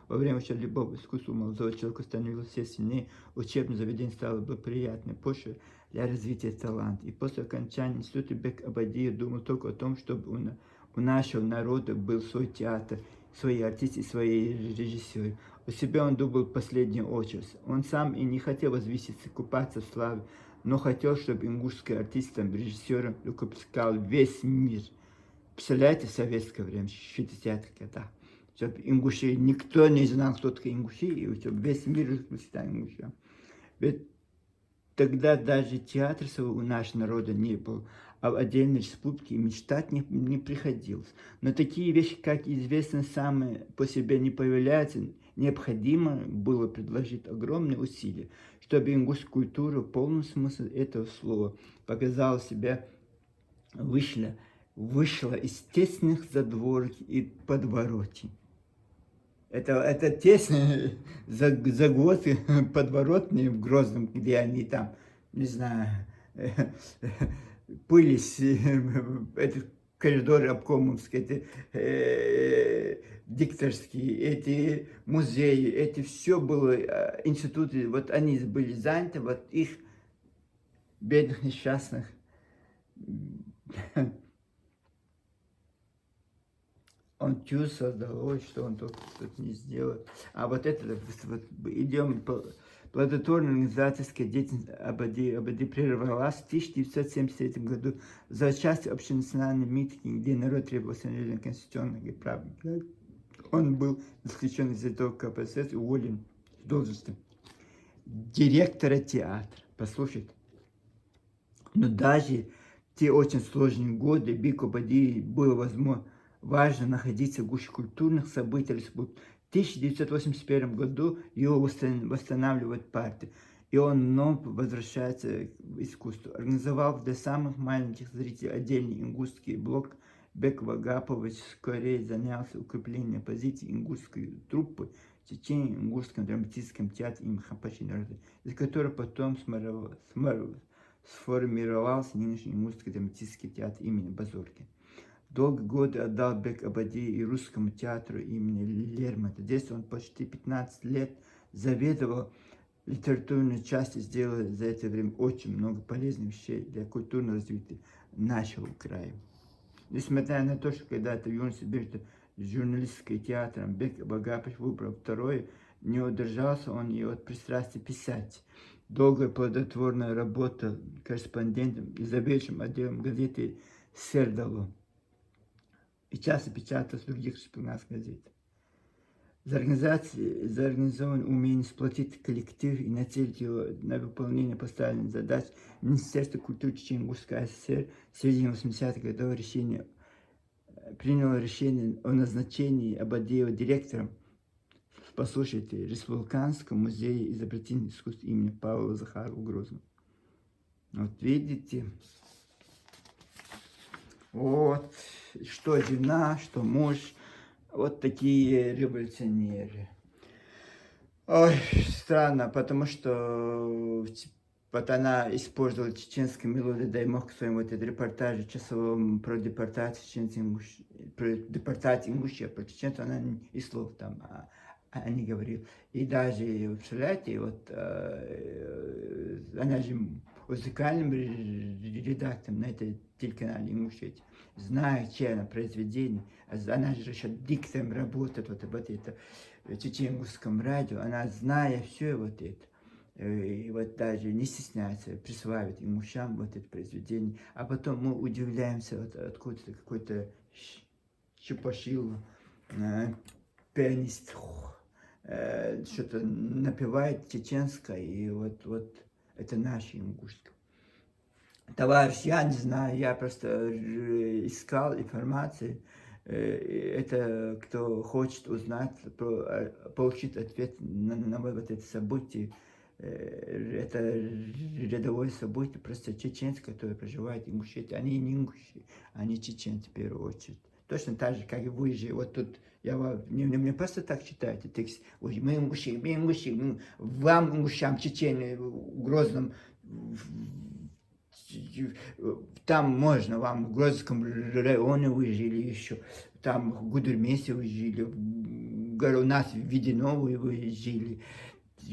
Во время учебы любого искусства у молодого человека становилось все сильнее, учебное заведение стало благоприятной почвой для развития таланта. И после окончания института Бек Абадиев думал только о том, чтобы у нашего народа был свой театр, свои артисты и свои режиссеры. У себя он думал в последнюю очередь. Он сам и не хотел возвыситься, купаться в славе, но хотел, чтобы ингушский артистом, режиссером рукоплескал весь мир. Представляете, в советское время, в 60-х годах, чтобы ингуши, никто не знал, кто такие ингуши, и чтобы весь мир рукоплескал ингушам. Ведь тогда даже театра своего у нашего народа не было, а в отдельной республике мечтать не приходилось. Но такие вещи, как известно, сами по себе не появляются. Необходимо было предложить огромные усилия, чтобы ингушская культура в полном смысле этого слова показала себя, вышла из тесных задворок и подворотен. Это тесные заготы подворотные в Грозном, где они там, не знаю, пылись, эти коридоры обкомовские, эти дикторские, эти музеи, эти все было, институты, вот они были заняты, вот их бедных, несчастных, он чувствовал, создал, что он тут не сделал. А вот это, вот, идем, плодотворная организаторская деятельность Абади прервалась в 1973 году за участие в общенациональном митинге, где народ требовал установления конституционных прав. Он был исключен из этого КПСС и уволен с должности директора театра. Послушайте. Но даже в те очень сложные годы Беку Абади было важно находиться в гуще культурных событий. В 1981 году его восстанавливает партия, и он вновь возвращается в искусство. Организовал для самых маленьких зрителей отдельный ингушский блок, Бек Вагапович скорее занялся укреплением позиций ингушской труппы в Чечне, ингушском драматическом театре имени Хапачи, из которого потом сформировался нынешний ингушский драматический театр имени Базорки. Долгие годы отдал Бек Абади и русскому театру имени Лермонтова. Здесь он почти 15 лет заведовал литературной частью, сделал за это время очень много полезных вещей для культурного развития нашего края. Несмотря на то, что когда-то в юности был журналистским театром, Бек Багапов выбрал второе, не удержался он и от пристрастия писать. Долгая плодотворная работа корреспондентом и заведующим отделом газеты «Сердало». И часто печаталось в других республиканских газетах. Заорганизован умение сплотить коллектив и нацелить его на выполнение поставленных задач. Министерство культуры Чечено-Ингушской ССР в середине 80-х годов приняло решение о назначении Абадиева директором, послушайте, Республиканского музея изобретательных искусств имени Павла Захарова Грозного. Вот видите, вот, что жена, что муж. Вот такие революционеры. Ой, странно, потому что вот она использовала чеченскую мелодию, дай мог в своем вот этом репортаже часовом про депортацию Ингушетии, про чеченцев она и слов там не говорила. И даже, представляете, вот она же музыкальным редактором на этой телеканале Ингушетии, знает, чье она произведение, она же еще диктором работает вот об это чечено-ингушском радио, она, зная все вот это, и вот даже не стесняется присваивать ингушам вот это произведение, а потом мы удивляемся, вот откуда-то какой-то чепашил, пианист, что-то напевает чеченское, и вот это наше ингушское. Товарищ, я не знаю, я просто искал информацию. Это кто хочет узнать, получить ответ на вот это событие. Это рядовое событие, просто чеченцы, которые проживают в Ингушетии. Они не ингуши, они чеченцы в первую очередь. Точно так же, как и вы же. Вот тут я не просто так читаете текст. Ой, мы ингуши, вам ингушам, Чечне, в Грозном, Там можно, вам в Гродненском районе вы жили еще, там в Гудермесе вы жили, у нас в Веденово вы жили.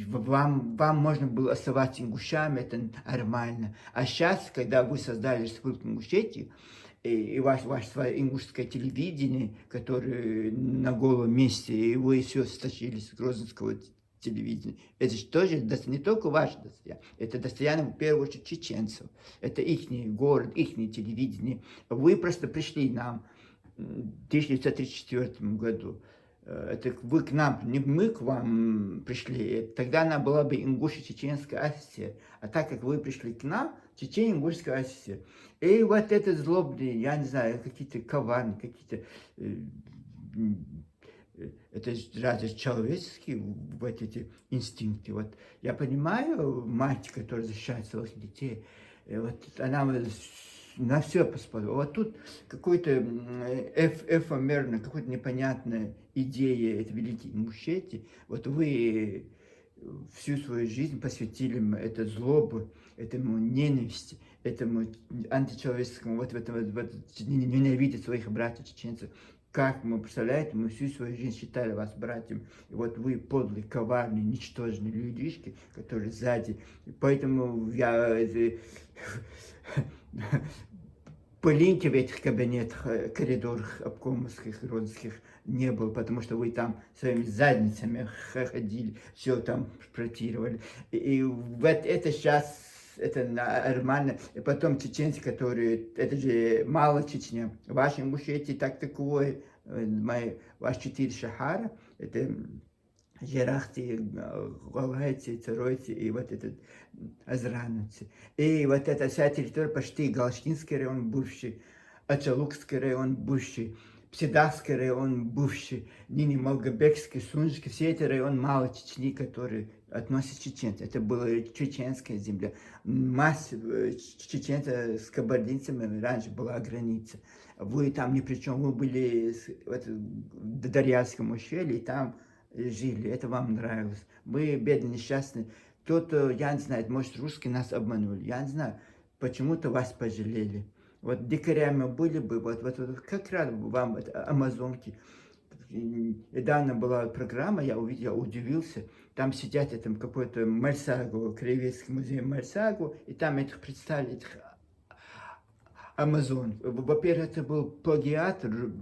Вам можно было оставаться ингушами, это нормально. А сейчас, когда вы создали Республику Ингушетию, и ваше свое ингушское телевидение, которое на голом месте, и вы все стащили с грозненского телевидения. Это же тоже не только ваше достояние, это достояние, в первую очередь, чеченцев. Это их город, их телевидение. Вы просто пришли нам в 1934 году. Это вы к нам, не мы к вам пришли, тогда она была бы ингушо-чеченская ССР. А так как вы пришли к нам, Чечено-ингушская ССР. И вот это злобные, я не знаю, какие-то коварные, какие-то... это разве человеческие вот эти инстинкты. Вот я понимаю мать, которая защищает своих детей, вот она на все поспорила. Вот тут какой-то эфемерно, какой-то непонятная идея, это великий Ингушетии. Вот вы всю свою жизнь посвятили этой злобу, этому ненависти, этому античеловеческому, вот в этом ненавидеть своих братьев чеченцев. Как мы, представляете, мы всю свою жизнь считали вас братьям, и вот вы подлые, коварные, ничтожные людишки, которые сзади. Поэтому я пылинки в этих кабинетах, коридорах обкомовских, родских не было, потому что вы там своими задницами ходили, все там шпротировали. И вот это сейчас, это нормально. И потом чеченцы, которые, это же мало Чечня. Ваши Ингушетии так такое, ваш 4 шахара, это Жерахти, Галайти, Царойти и вот этот Азрановцы. И вот эта вся территория, почти Галштинский район бывший, Ачалукский район бывший, Пседахский район бывший, ныне Малгобекский, Сунжский, все эти районы Малой Чечни, которые относятся к чеченцам. Это была чеченская земля. Масса чеченцев с кабардинцами раньше была граница. Вы там ни при чем, вы были в Дарьяльском ущелье, и там жили, это вам нравилось. Мы бедные, несчастные. Кто-то, я не знаю, может, русские нас обманули. Я не знаю, почему-то вас пожалели. Вот дикарями были бы, вот как раз вам амазонки. Недавно была программа, я увидел, я удивился. Там сидят там какой-то Мальсагу, Краеведский музей Мальсагу, и там этих представили, этих амазон. Во-первых, это был плагиатор.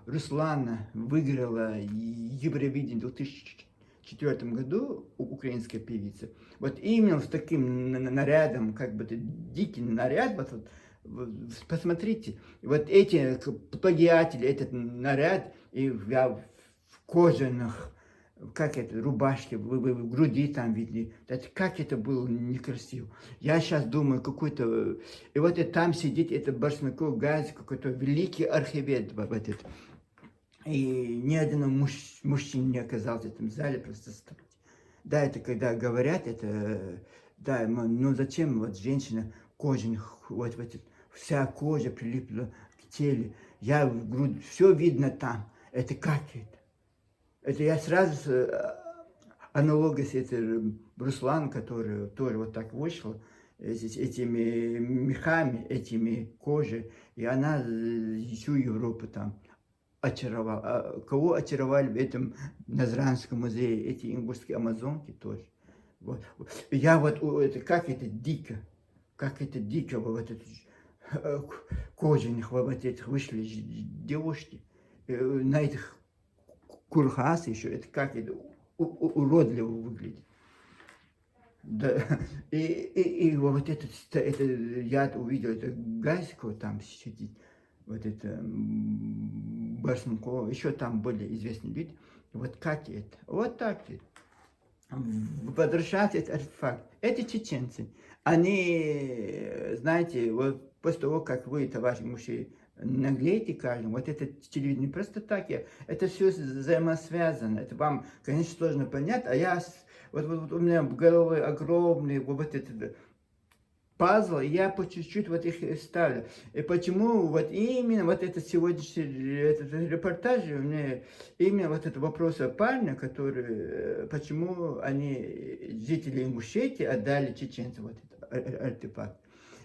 Руслана выиграла Евровидение в 2004 году, украинская певица. Вот именно с таким нарядом, как бы дикий наряд, посмотрите, вот эти плагиатели, этот наряд, и я в кожаных, как это, рубашке, в груди там видны, как это было некрасиво. Я сейчас думаю, какой-то, и вот и там сидит, это Барсмаков Гази, какой-то великий архивед, вот этот. И ни один мужчина не оказался в этом зале просто стать. Да, это когда говорят, это, да, ну зачем вот женщина кожаных, вот вся кожа прилипла к телу, я в грудь, все видно там, это как это? Это я сразу аналогия с этим Руслан, который тоже вот так вышла, этими мехами, этими кожей, и она всю Европу там очаровал. А кого очаровали в этом Назранском музее, эти ингушские амазонки тоже. Вот. Я вот, это, как это дико, вот это, кожаных вот этих вышли девушки, на этих курхас еще, это как это уродливо выглядит. Да. И вот это я увидел, это Гайского там сидит, вот это Барсункова, еще там были известные люди. Вот как это? Вот так это. Возвращается этот артефакт. Эти чеченцы, они, знаете, вот после того, как вы, товарищи мужчины, наглеете каждому, вот это телевидение просто так, это все взаимосвязано. Это вам, конечно, сложно понять, а я, вот у меня в голове огромный вот этот пазл, и я по чуть-чуть вот их ставлю. И почему вот именно вот этот сегодняшний этот репортаж, у меня именно вот этот вопрос о парне, который, почему они, жители Ингушетии, отдали чеченцам вот этот артефакт.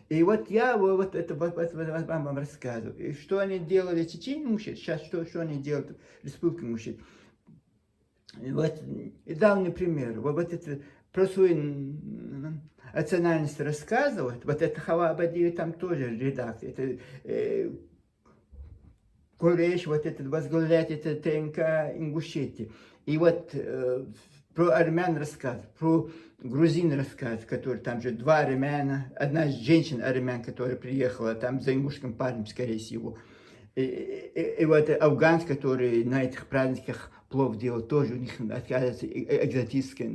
И вот я вот это вам рассказываю. И что они делали в Чечне мужчин, сейчас что они делают в Республике мужчин. И вот и дал мне пример. Вот это про свою национальность рассказывать. Вот это Хава Абадиева там тоже редактор. Это Куреш, вот этот возглавляет это ТНК Ингушетии. И вот про армян рассказ, про грузин рассказ, который там же два армяна, одна женщина-армян, которая приехала там за ингушским парнем, скорее всего. И вот афганец, который на этих праздниках плов делал, тоже у них оказывается экзотическая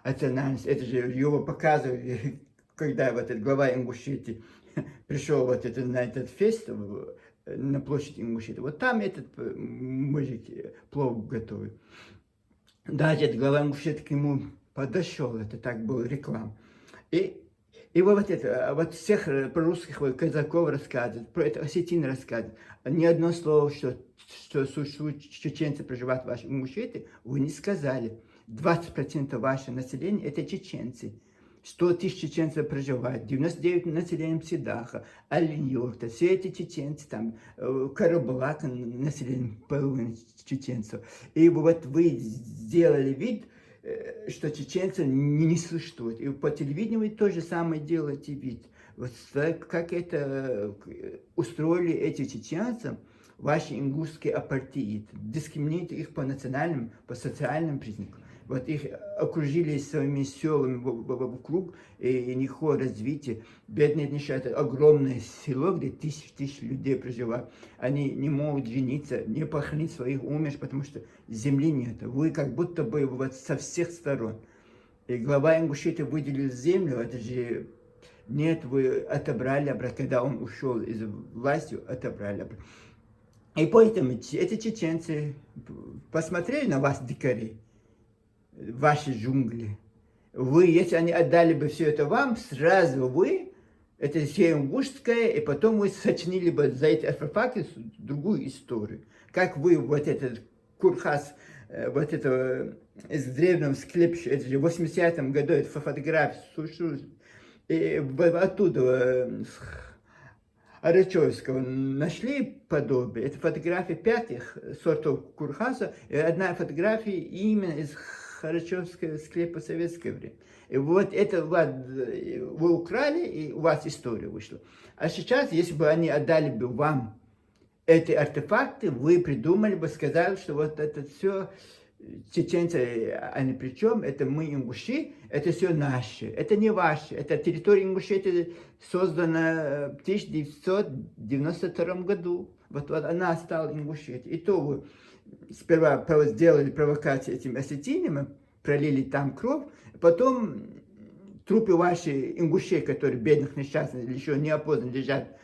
национальность. Это же его показывали, когда вот этот глава Ингушетии пришел вот это, на этот фест, на площади Ингушетии. Вот там этот мужик плов готовит. Даже этот глава Ингушетии к нему подошел, это так было реклама. И вот это, вот всех про русских казаков рассказывают, про это осетин рассказывают. Ни одно слово, что чеченцы проживают в вашей Ингушетии, вы не сказали. 20% вашего населения это чеченцы. 100 тысяч чеченцев проживают, 99 населением Сидаха, Аль-Юрта, все эти чеченцы, там, Карабалака, население половины чеченцев. И вот вы сделали вид, что чеченцы не существуют. И по телевидению вы то же самое делаете вид. Вот как это устроили эти чеченцы, ваши ингушские апартеид, дискриминируют их по национальным, по социальным признакам. Вот их окружили своими селами вокруг, и никакого развития. Бедные нищие, это огромное село, где тысяч людей проживают. Они не могут жениться, не похоронить своих умерших, потому что земли нет. Вы как будто бы вот со всех сторон. И глава Ингушетии выделил землю, это же нет, вы отобрали, когда он ушел из власти, отобрали. И поэтому эти чеченцы посмотрели на вас, дикари, ваши джунгли. Вы, если они отдали бы все это вам, сразу вы, это все ингушское, и потом вы сочинили бы за эти артефакты другую историю. Как вы вот этот Курхас, вот это из древнего склепа, это же в 80-м году, это фотография, и оттуда, с Арачевского, нашли подобие. Это фотографии 5 сортов Курхаса, и одна фотография именно из Харачевского склепа в советское время. И вот это вы украли, и у вас история вышла. А сейчас, если бы они отдали бы вам эти артефакты, вы придумали бы, сказали, что вот это все чеченцы, они при чем, это мы ингуши, это все наши, это не ваши, это территория Ингушетии создана в 1992 году, вот она стала Ингушетией, и то вы сперва сделали провокацию этим осетинам, пролили там кровь, потом трупы ваших ингушей, которые бедных, несчастных, еще не опознаны, лежат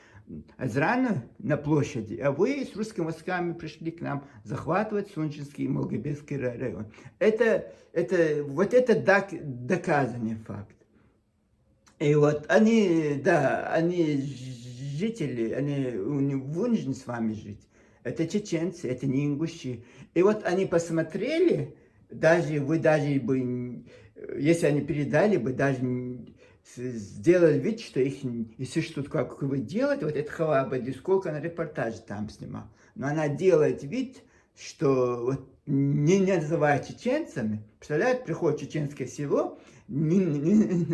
рано на площади, а вы с русскими войсками пришли к нам захватывать Сунчинский и Малгобекский район. Вот это доказанный факт. И вот они, да, они жители, они вынуждены с вами жить. Это чеченцы, это не ингуши. И вот они посмотрели, вы даже бы, если они передали бы, даже сделали вид, что их не существует, как вы делаете, вот это Хава Абади, сколько она репортажей там снимал. Но она делает вид, что вот не называет чеченцами, представляете, приходит чеченское село, не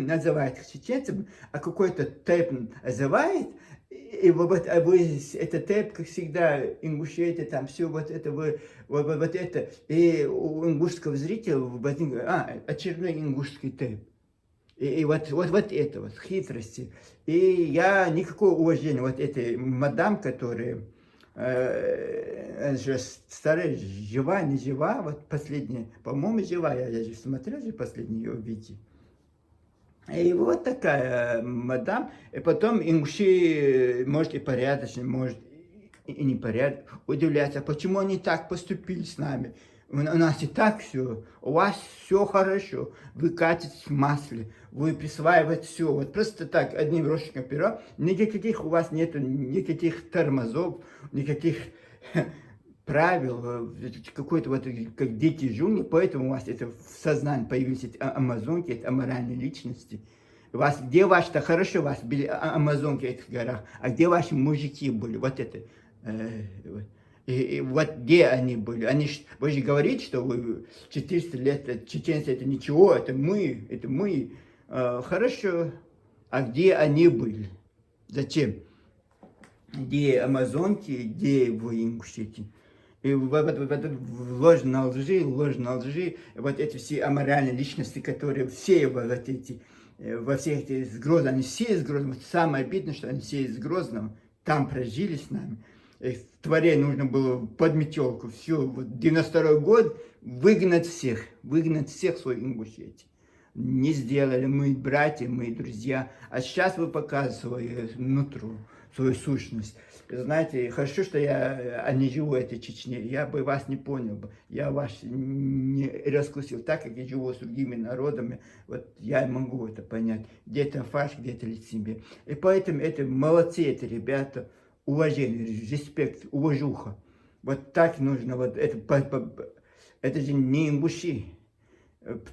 называет их чеченцами, а какой-то тэп называет, и вот это тэп, как всегда, Ингушетия, там все вот это, вот это, и у ингушского зрителя возник, очередной ингушский тэп. И вот это вот, хитрости. И я никакого уважения вот этой мадам, которая же старая, жива, не жива, вот последняя, по-моему, жива, я же смотрел же последнее ее видео. И вот такая мадам, и потом ингуши, может, и порядочно, может, и непорядочно, удивляются, почему они так поступили с нами. У нас и так все, у вас все хорошо, вы катитесь в масле, вы присваиваете все, вот просто так, одним росчерком пера, никаких у вас нету, никаких тормозов, никаких правил, какой-то вот, как дети джунгли, поэтому у вас это в сознании появились эти амазонки, эти аморальные личности. Где ваши-то, хорошо, у вас были амазонки в этих горах, а где ваши мужики были? Вот это. Вот. И вот где они были? Вы же говорите, что вы 400 лет, чеченцы это ничего, это мы, это мы. Хорошо, а где они были? Зачем? Где амазонки, где вы Ингушетии? И ложь на лжи, вот эти все аморальные личности, которые все вот эти, во всех этих из Грозного, они все из Грозного. Самое обидное, что они все из Грозного, там прожили с нами. И в Творе нужно было под метелку, все, вот 92-й год выгнать всех своих Ингушетий. Не сделали мы братья, мы друзья, а сейчас вы показываете свою нутро, свою сущность. Знаете, хорошо, что я не живу в этой Чечне, я бы вас не понял бы, я вас не раскусил, так как я живу с другими народами, вот я могу это понять, где-то фарш, где-то лицемерие. И поэтому это молодцы, это ребята, уважение, респект, уважуха. Вот так нужно, вот это же не ингуши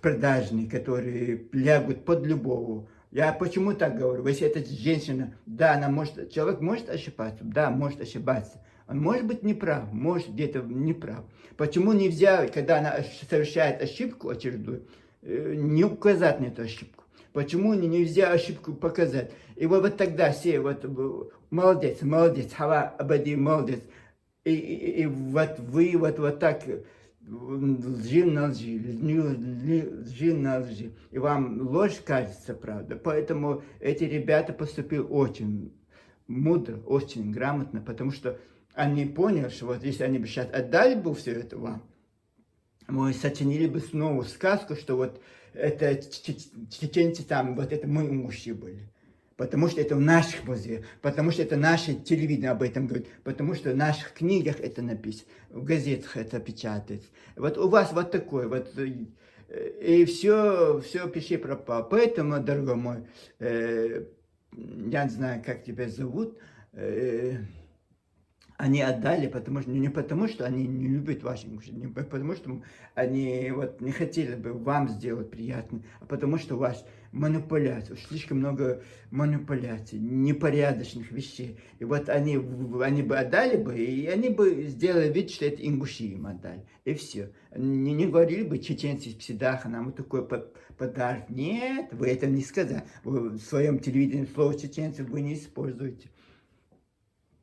продажные, которые лягут под любого. Я почему так говорю? Если эта женщина, да, она может, человек может ошибаться, да, может ошибаться. Он может быть неправ, может где-то неправ. Почему нельзя, когда она совершает ошибку очередную, не указать на эту ошибку? Почему нельзя ошибку показать? И вот тогда все, вот, молодец, молодец, Хава Абади, молодец. И вот вы вот так лжи на лжи, лжи на лжи. И вам ложь кажется правда. Поэтому эти ребята поступили очень мудро, очень грамотно, потому что они поняли, что вот если они бы сейчас отдали бы все это вам, мы сочинили бы снова сказку, что вот это чеченцы там, вот это мы мужчины были. Потому что это в наших музеях, потому что это наше телевидение об этом говорит, потому что в наших книгах это написано, в газетах это печатается. Вот у вас вот такое вот, и все пиши пропало. Поэтому, дорогой мой, я не знаю, как тебя зовут, они отдали, не потому, что они не любят Вашингтон, не потому, что они вот не хотели бы вам сделать приятно, а потому что у вас манипуляция, слишком много манипуляций, непорядочных вещей. И вот они бы отдали бы, и они бы сделали вид, что это ингуши им отдали. И все. Не говорили бы чеченцы из Псидаха, нам вот такой подарок. Нет, вы это не сказали. Вы в своем телевидении слово чеченцы вы не используете.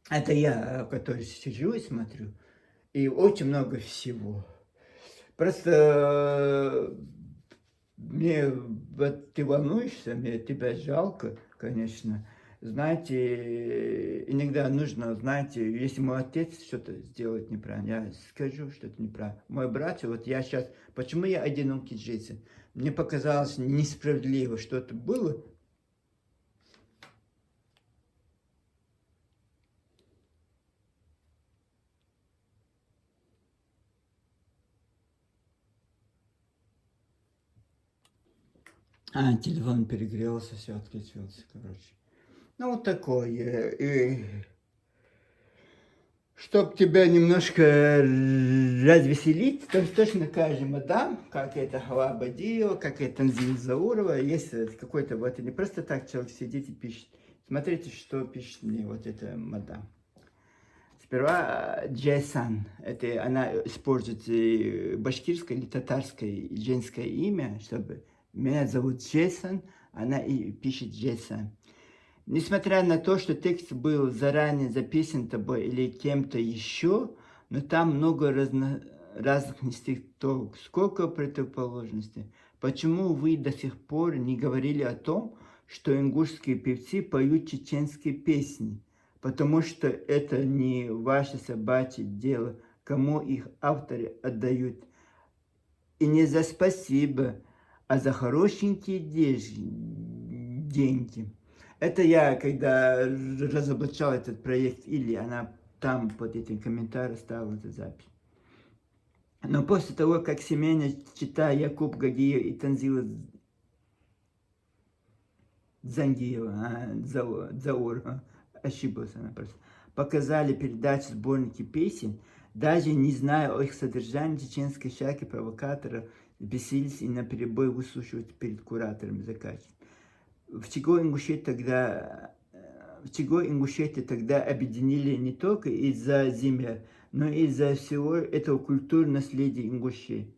Это я, который сижу и смотрю, и очень много всего. Просто мне, вот ты волнуешься, мне тебя жалко, конечно. Знаете, иногда нужно, знаете, если мой отец что-то сделает неправильно, я скажу, что это неправильно. Мой брат, вот я сейчас, почему я одинокий жизнь? Мне показалось несправедливо, что-то было. Телефон перегрелся, все отключился, короче. Ну, вот такое. И чтобы тебя немножко развеселить, то точно каждый мадам, как это Хава Бадиева, как это Танзил Заурова, есть какой-то вот, не просто так человек сидит и пишет. Смотрите, что пишет мне вот эта мадам. Сперва Джейсан, это она использует башкирское или татарское женское имя, чтобы меня зовут Джейсон, она и пишет Джейсан. Несмотря на то, что текст был заранее записан тобой или кем-то еще, но там много разных нестыковок, сколько противоположностей. Почему вы до сих пор не говорили о том, что ингушские певцы поют чеченские песни? Потому что это не ваше собачье дело, кому их авторы отдают. И не за спасибо, а за хорошенькие деньги. Это я, когда разоблачал этот проект, или она там под этим комментарием ставила эту запись. Но после того, как семейно читая Якуб Гагиев и Танзила Заурова, ошиблась она просто, показали передачу сборники песен, даже не зная о их содержании, чеченские шайки провокаторов бесились и наперебой выслушивать перед кураторами заказчиков. В чего Ингушетию тогда объединили не только из-за земель, но и из-за всего этого культурного наследия Ингушей.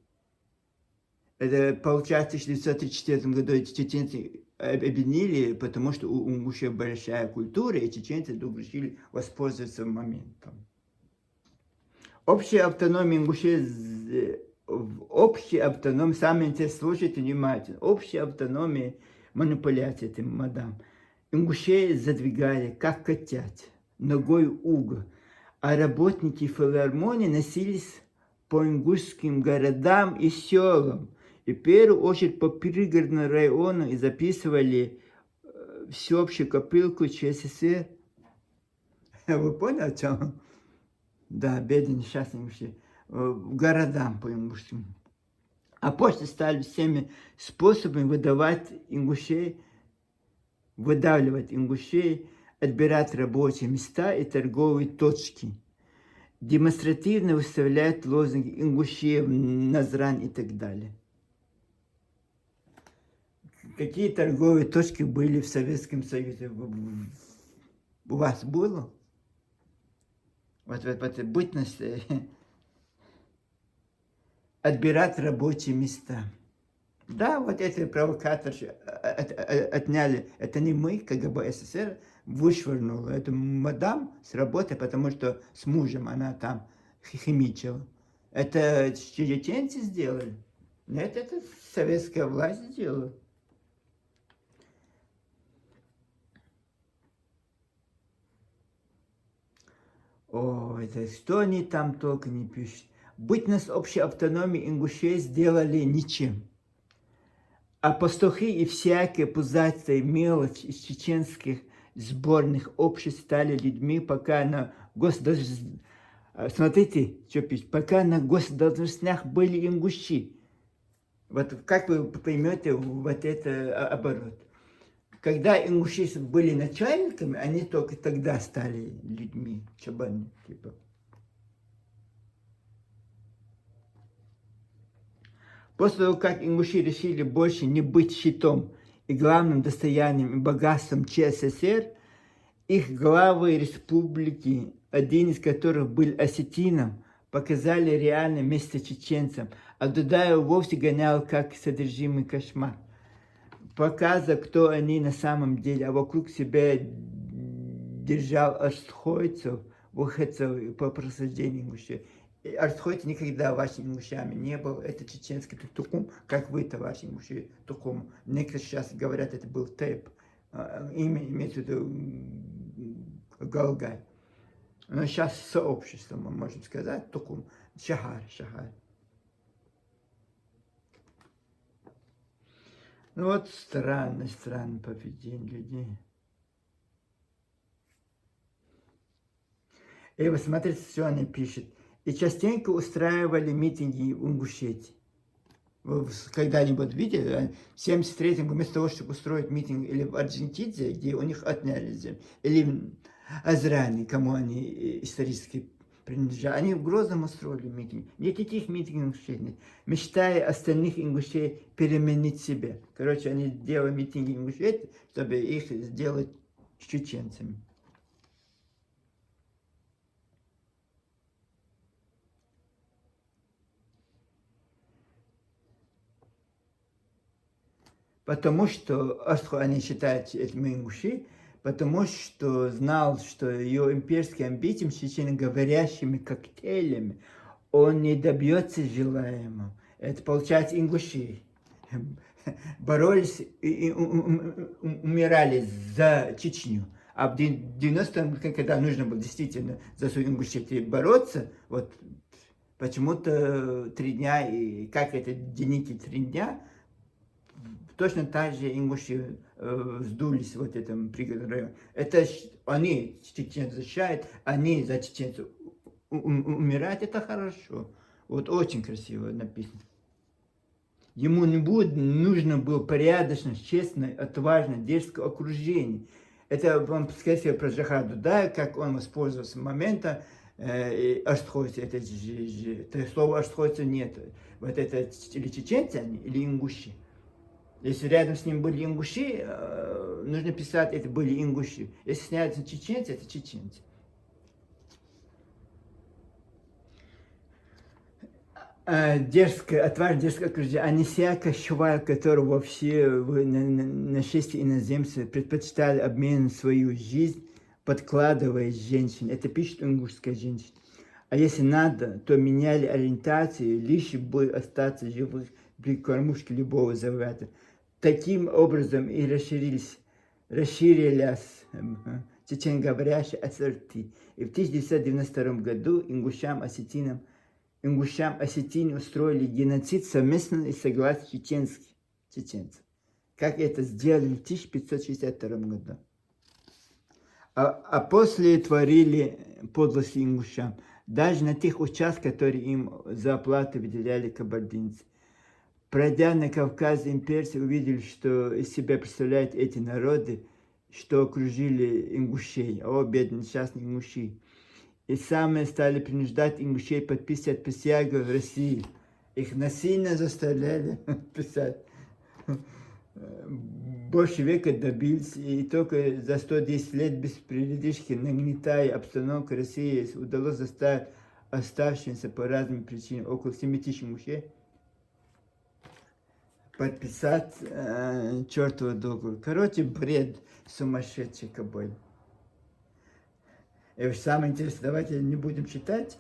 Это, получается, в 1934 году эти чеченцы объединили, потому что у Ингушей большая культура, и чеченцы вдруг решили воспользоваться моментом. Общая автономия Ингушей, в общей автономии, самое интересное, слушайте внимательно, общая автономия, манипуляция этим мадам. Ингушей задвигали, как котят, ногой угол, а работники филармонии носились по ингушским городам и селам, и в первую очередь по пригородным районам и записывали всеобщую копилку ЧССР. Вы поняли, о чем? Да, бедные, несчастные ингуши. Городам по ингушским. А после стали всеми способами выдавливать ингушей, отбирать рабочие места и торговые точки. Демонстративно выставлять лозунги ингушей, Назрань и так далее. Какие торговые точки были в Советском Союзе? У вас было? Вот бытность, отбирать рабочие места. Да, вот эти провокаторы отняли, это не мы, КГБ СССР, вышвырнула эту мадам с работы, потому что с мужем она там химичила. Это чеченцы сделали? Нет, это советская власть сделала. О, это что они там только не пишут. Бытность общей автономии ингушей сделали ничем. А пастухи и всякие пузатые мелочи из чеченских сборных обществ стали людьми, пока на смотрите, что пишет, пока на госдолжностях были ингуши. Вот как вы поймете вот это оборот. Когда ингуши были начальниками, они только тогда стали людьми, чабаны, типа. После того, как ингуши решили больше не быть щитом и главным достоянием и богатством ЧССР, их главы республики, один из которых был осетином, показали реальное место чеченцам, а Дудаев вовсе гонял как содержимый кошмар. Показа, кто они на самом деле, а вокруг себя держал арстхойцев, выходцев по происхождению ингушей. Арстхойц никогда вашими ингушами не был, это чеченский тукум, как вы, товарищи ингуши, тукум. Некоторые сейчас говорят, это был тейп, имя имеется в виду Галгай. Но сейчас сообщество, мы можем сказать, тукум, шагар. Ну вот странное поведение людей. И вы смотрите, что они пишут. И частенько устраивали митинги в Ингушетии. Вы когда-нибудь видели, в 1973 году вместо того, чтобы устроить митинг или в Аргентине, где у них отняли землю, или в Азране, кому они исторически принадлежали, они в Грозном устроили митинг. Никаких митингов нет, мечтая остальных ингушей переменить себя. Короче, они делали митинги ингушей, чтобы их сделать чеченцами. Потому что они считают этими ингуши, потому что знал, что ее имперские амбиции с чеченоговорящими коктейлями он не добьется желаемого. Это получается ингуши боролись и умирали за Чечню. А в 90-м, когда нужно было действительно за свою Ингушетию бороться, вот почему-то 3 дня, и как это деники 3 дня, точно так же ингуши сдулись в этом пригородном районе. Это они чеченцев защищают, они за чеченцев умирают, это хорошо. Вот очень красиво написано. Ему нужно было порядочно, честно, отважно, дерзкое окружение. Это вам сказать про Джахар Дудаева, как он воспользовался моментом, Арстхойцы, это слово Арстхойца нет. Вот это или чеченцы они, или ингуши. Если рядом с ним были ингуши, нужно писать, это были ингуши. Если снятся чеченцы, это чеченцы. Дерзкое, отважное дерзкое окружение, а не всякая шваль, которого все нашествие иноземцев предпочитали обменивать свою жизнь, подкладывая женщин. Это пишет ингушская женщина. А если надо, то меняли ориентацию, лишь бы остаться живых при кормушке любого заврата. Таким образом и расширились чеченговорящие ассорти. И в 1992 году ингушам-осетине устроили геноцид совместно и согласно чеченцев. Как это сделали в 1562 году. А после творили подлости ингушам. Даже на тех участках, которые им за оплату выделяли кабардинцы. Пройдя на Кавказ, имперцы увидели, что из себя представляют эти народы, что окружили ингушей, бедные несчастные ингуши. И сами стали принуждать ингушей подписывать присягу в России. Их насильно заставляли писать. Больше века добились, и только за 110 лет без передышки, нагнетая обстановку России, удалось заставить оставшимся по разным причинам около 7 тысяч мужчин подписать чертову договор. Короче, бред сумасшедший какой. И самое интересное, давайте не будем читать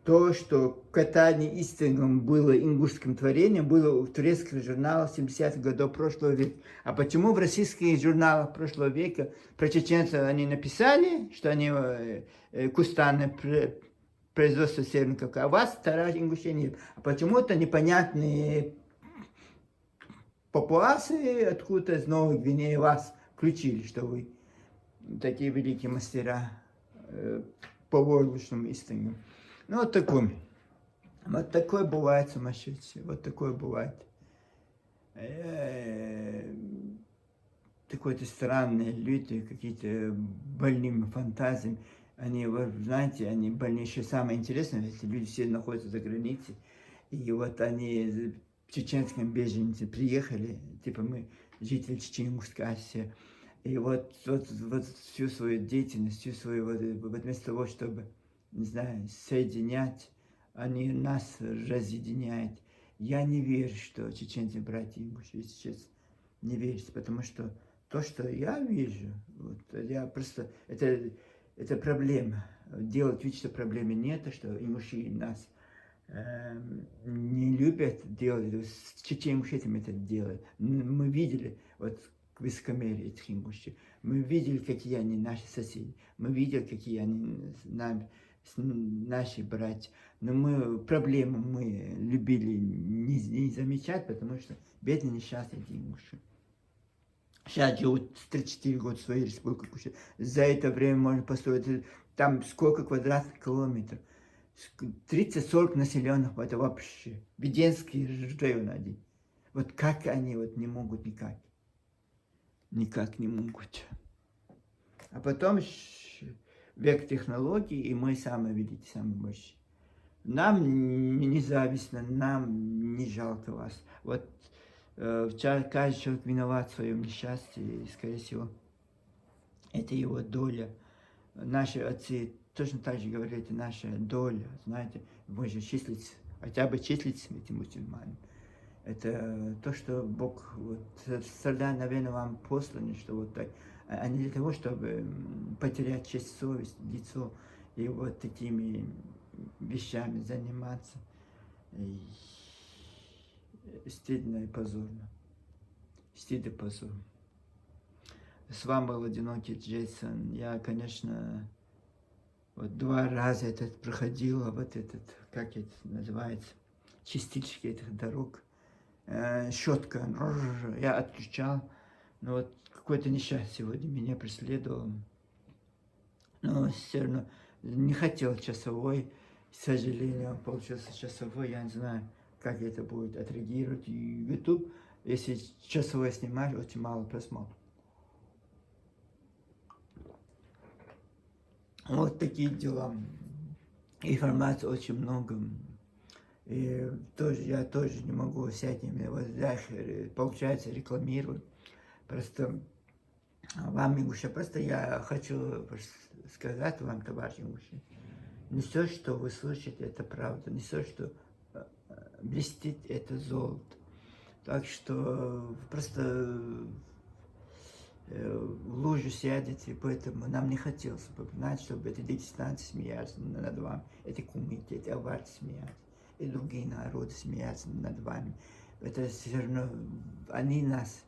то, что катание истингом было ингушским творением, было в турецких журналах 70-х годов прошлого века. А почему в российских журналах прошлого века про чеченцев они написали, что они кустарное производство Северного Кавказа, а у вас вторая ингушей нет. А почему-то непонятные папуасы откуда-то из Новой Гвинеи вас включили, что вы такие великие мастера по воздушным истинам. Ну, вот такое бывает сумасшедшее, вот такое бывает. Такие-то странные люди, какие-то больными фантазиями. Они, знаете, они больнейшие. Самое интересное, эти люди все находятся за границей. И вот они, чеченские беженцы, приехали, типа мы жители Чечен-Ингушской Асии. И вот всю свою деятельность, всю свою, вот вместо того, чтобы, не знаю, соединять, они нас разъединяют. Я не верю, что чеченцы братья ингуши, если честно, не верите, потому что то, что я вижу, вот, я просто, это проблема. Делать вид, что проблемы нет, что ингуши нас не любят делать, с чечен-ингушетами это делают. Мы видели, вот, высокомерие этих ингушей. Мы видели, какие они наши соседи. Мы видели, какие они наши братья. Но проблемы мы любили не замечать, потому что бедные несчастные эти ингуши. Сейчас живут 3-4 года в своей республике. За это время можно построить там сколько квадратных километров. 30-40 населенных, это вообще. Веденский район один. Вот как они вот не могут никак. Никак не могут. А потом век технологий, и мы самые великие, самые большие. Нам не завистно, нам не жалко вас. Вот каждый человек виноват в своем несчастье, и, скорее всего, это его доля. Наши отцы точно так же говорят, это наша доля, знаете, мы же числимся, хотя бы числимся этим мусульманами. Это то, что Бог, вот, страдания, наверное, вам посланы, что вот так, а не для того, чтобы потерять честь, совесть, лицо, и вот такими вещами заниматься. И стыдно и позорно. Стыд и позор. С вами был одинокий Джейсон. Я, конечно, вот 2 раза этот проходил, вот этот, как это называется, частички этих дорог. Щетка, я отключал, но вот какое-то несчастье сегодня меня преследовало. Но все равно не хотел часовой, к сожалению, получился часовой, я не знаю, как это будет отреагировать. И YouTube, если часовой снимаешь, очень мало просмотров. Вот такие дела. Информации очень много. И тоже, я тоже не могу с этими, вот, да, получается, рекламирую. Просто вам, Мигуша, просто я хочу сказать вам, товарищ Мигуша, не все, что вы слышите, это правда, не все, что блестит, это золото. Так что просто в лужу сядете, поэтому нам не хотелось бы, знаете, чтобы эти дагестанцы смеялись над вами, эти кумыки, эти аварцы смеялись, и другие народы смеются над вами. Это все равно, они нас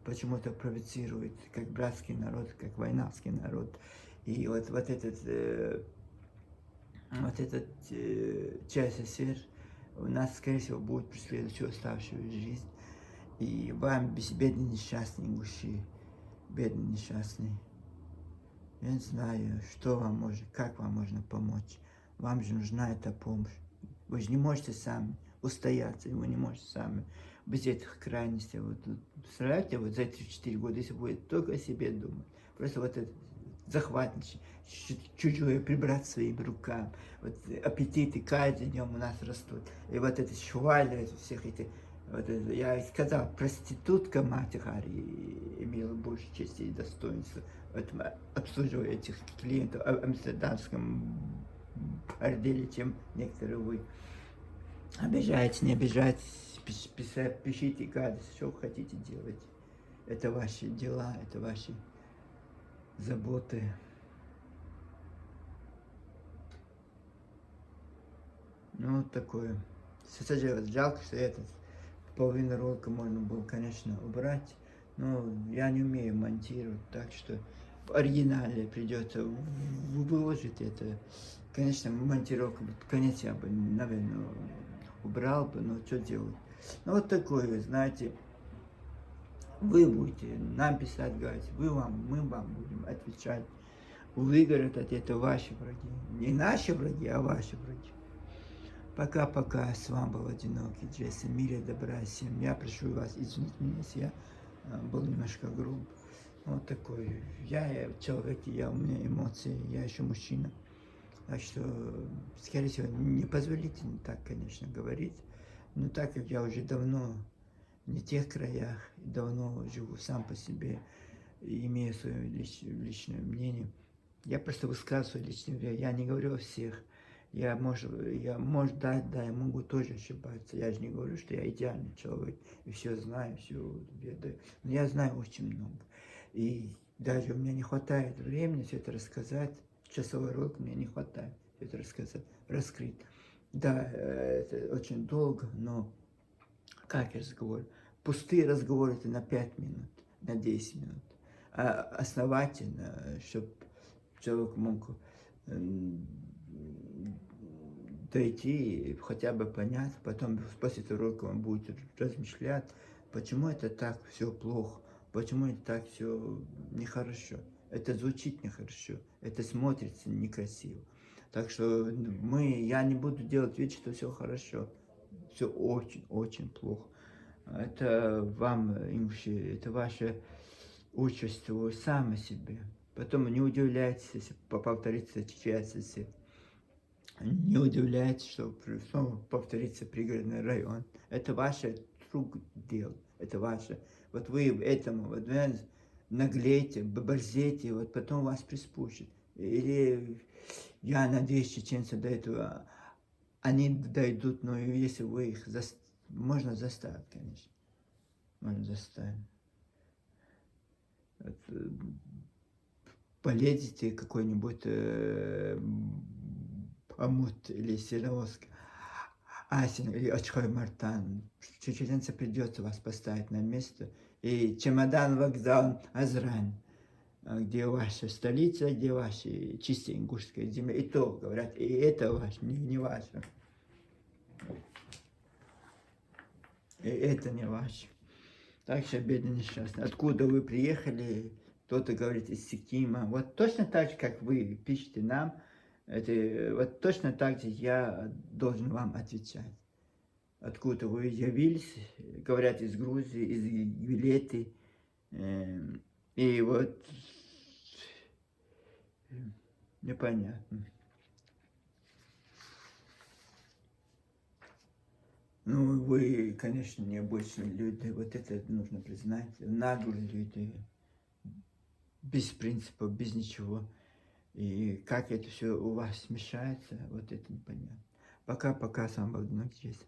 почему-то провоцируют, как братский народ, как войнавский народ. И вот этот часть сфер у нас, скорее всего, будет преследовать всю оставшуюся жизнь. И вам, бедный несчастный Гуши, бедный несчастный, я не знаю, что вам можно, как вам можно помочь. Вам же нужна эта помощь. Вы же не можете сами устояться, вы не можете сами без этих крайностей. Вот, представляете, вот за эти 4 года, если будет только о себе думать, просто вот это захватничать, чужое прибрать своим рукам. Вот аппетиты каждый днем у нас растут. И вот это швали, всех этих, вот это, я сказал, проститутка мать Хари имела больше чести и достоинства, вот, обслуживая этих клиентов в амстердамском борделе, чем некоторые вы. Обижайтесь, не обижайтесь, пишите гадость, что вы хотите делать. Это ваши дела, это ваши заботы. Ну, вот такое. Кстати, вот жалко, что этот половину ролика можно было, конечно, убрать, но я не умею монтировать, так что в оригинале придется выложить это. Конечно, монтировку, конец я бы, наверное, убрал бы, но что делать. Ну, вот такое, знаете, вы будете нам писать, говорить, мы вам будем отвечать. Выиграют от этого ваши враги. Не наши враги, а ваши враги. Пока-пока. С вами был одинокий Джесси. Мира, добра всем. Я прошу вас извинить меня, если я был немножко груб. Вот такой. Я человек, у меня эмоции, я еще мужчина. Так что, скорее всего, не позволите так, конечно, говорить. Но так как я уже давно не в тех краях, давно живу сам по себе, имею свое личное мнение, я просто высказываю свое личное мнение. Я не говорю о всех. Да, я могу тоже ошибаться. Я же не говорю, что я идеальный человек и все знаю, все ведаю. Но я знаю очень много. И даже у меня не хватает времени все это рассказать. Часовой ролик мне не хватает все это рассказать, раскрыть. Да, это очень долго, но как я разговор? Пустые разговоры это на 5 минут, на 10 минут. А основательно, чтобы человек мог дойти и хотя бы понять, потом после этого урока он будет размышлять, почему это так все плохо, почему это так все нехорошо. Это звучит нехорошо, это смотрится некрасиво. Так что я не буду делать вид, что все хорошо, все очень-очень плохо. Это вам, это ваше участь, вы сами себе. Потом не удивляйтесь, если повторится часть, не удивляйтесь, что снова повторится пригородный район. Это ваше рук дело, это ваше. Вот вы этому, вот вы наглеете, борзеете, вот потом вас приспущит. Или я надеюсь, чеченцы до этого, они дойдут, но если вы их можно заставить, конечно. Можно заставить. Вот, полезете какой-нибудь Амут или Селиоск, Асин или Очхой Мартан. Чеченцы придется вас поставить на место. И чемодан, вокзал, Азрань, где ваша столица, где ваша чистая ингушская земля. И то, говорят, и это ваше, не ваше. И это не ваше. Так что, бедный несчастный, откуда вы приехали, кто-то говорит из Сикима. Вот точно так же, как вы пишете нам, это, вот точно так же я должен вам отвечать. Откуда вы явились, говорят, из Грузии, из Гвилеты. И вот непонятно. Ну, вы, конечно, необычные люди, вот это нужно признать. Наглые люди, без принципа, без ничего. И как это все у вас смешается, вот это непонятно. Пока-пока, сам Богдан здесь.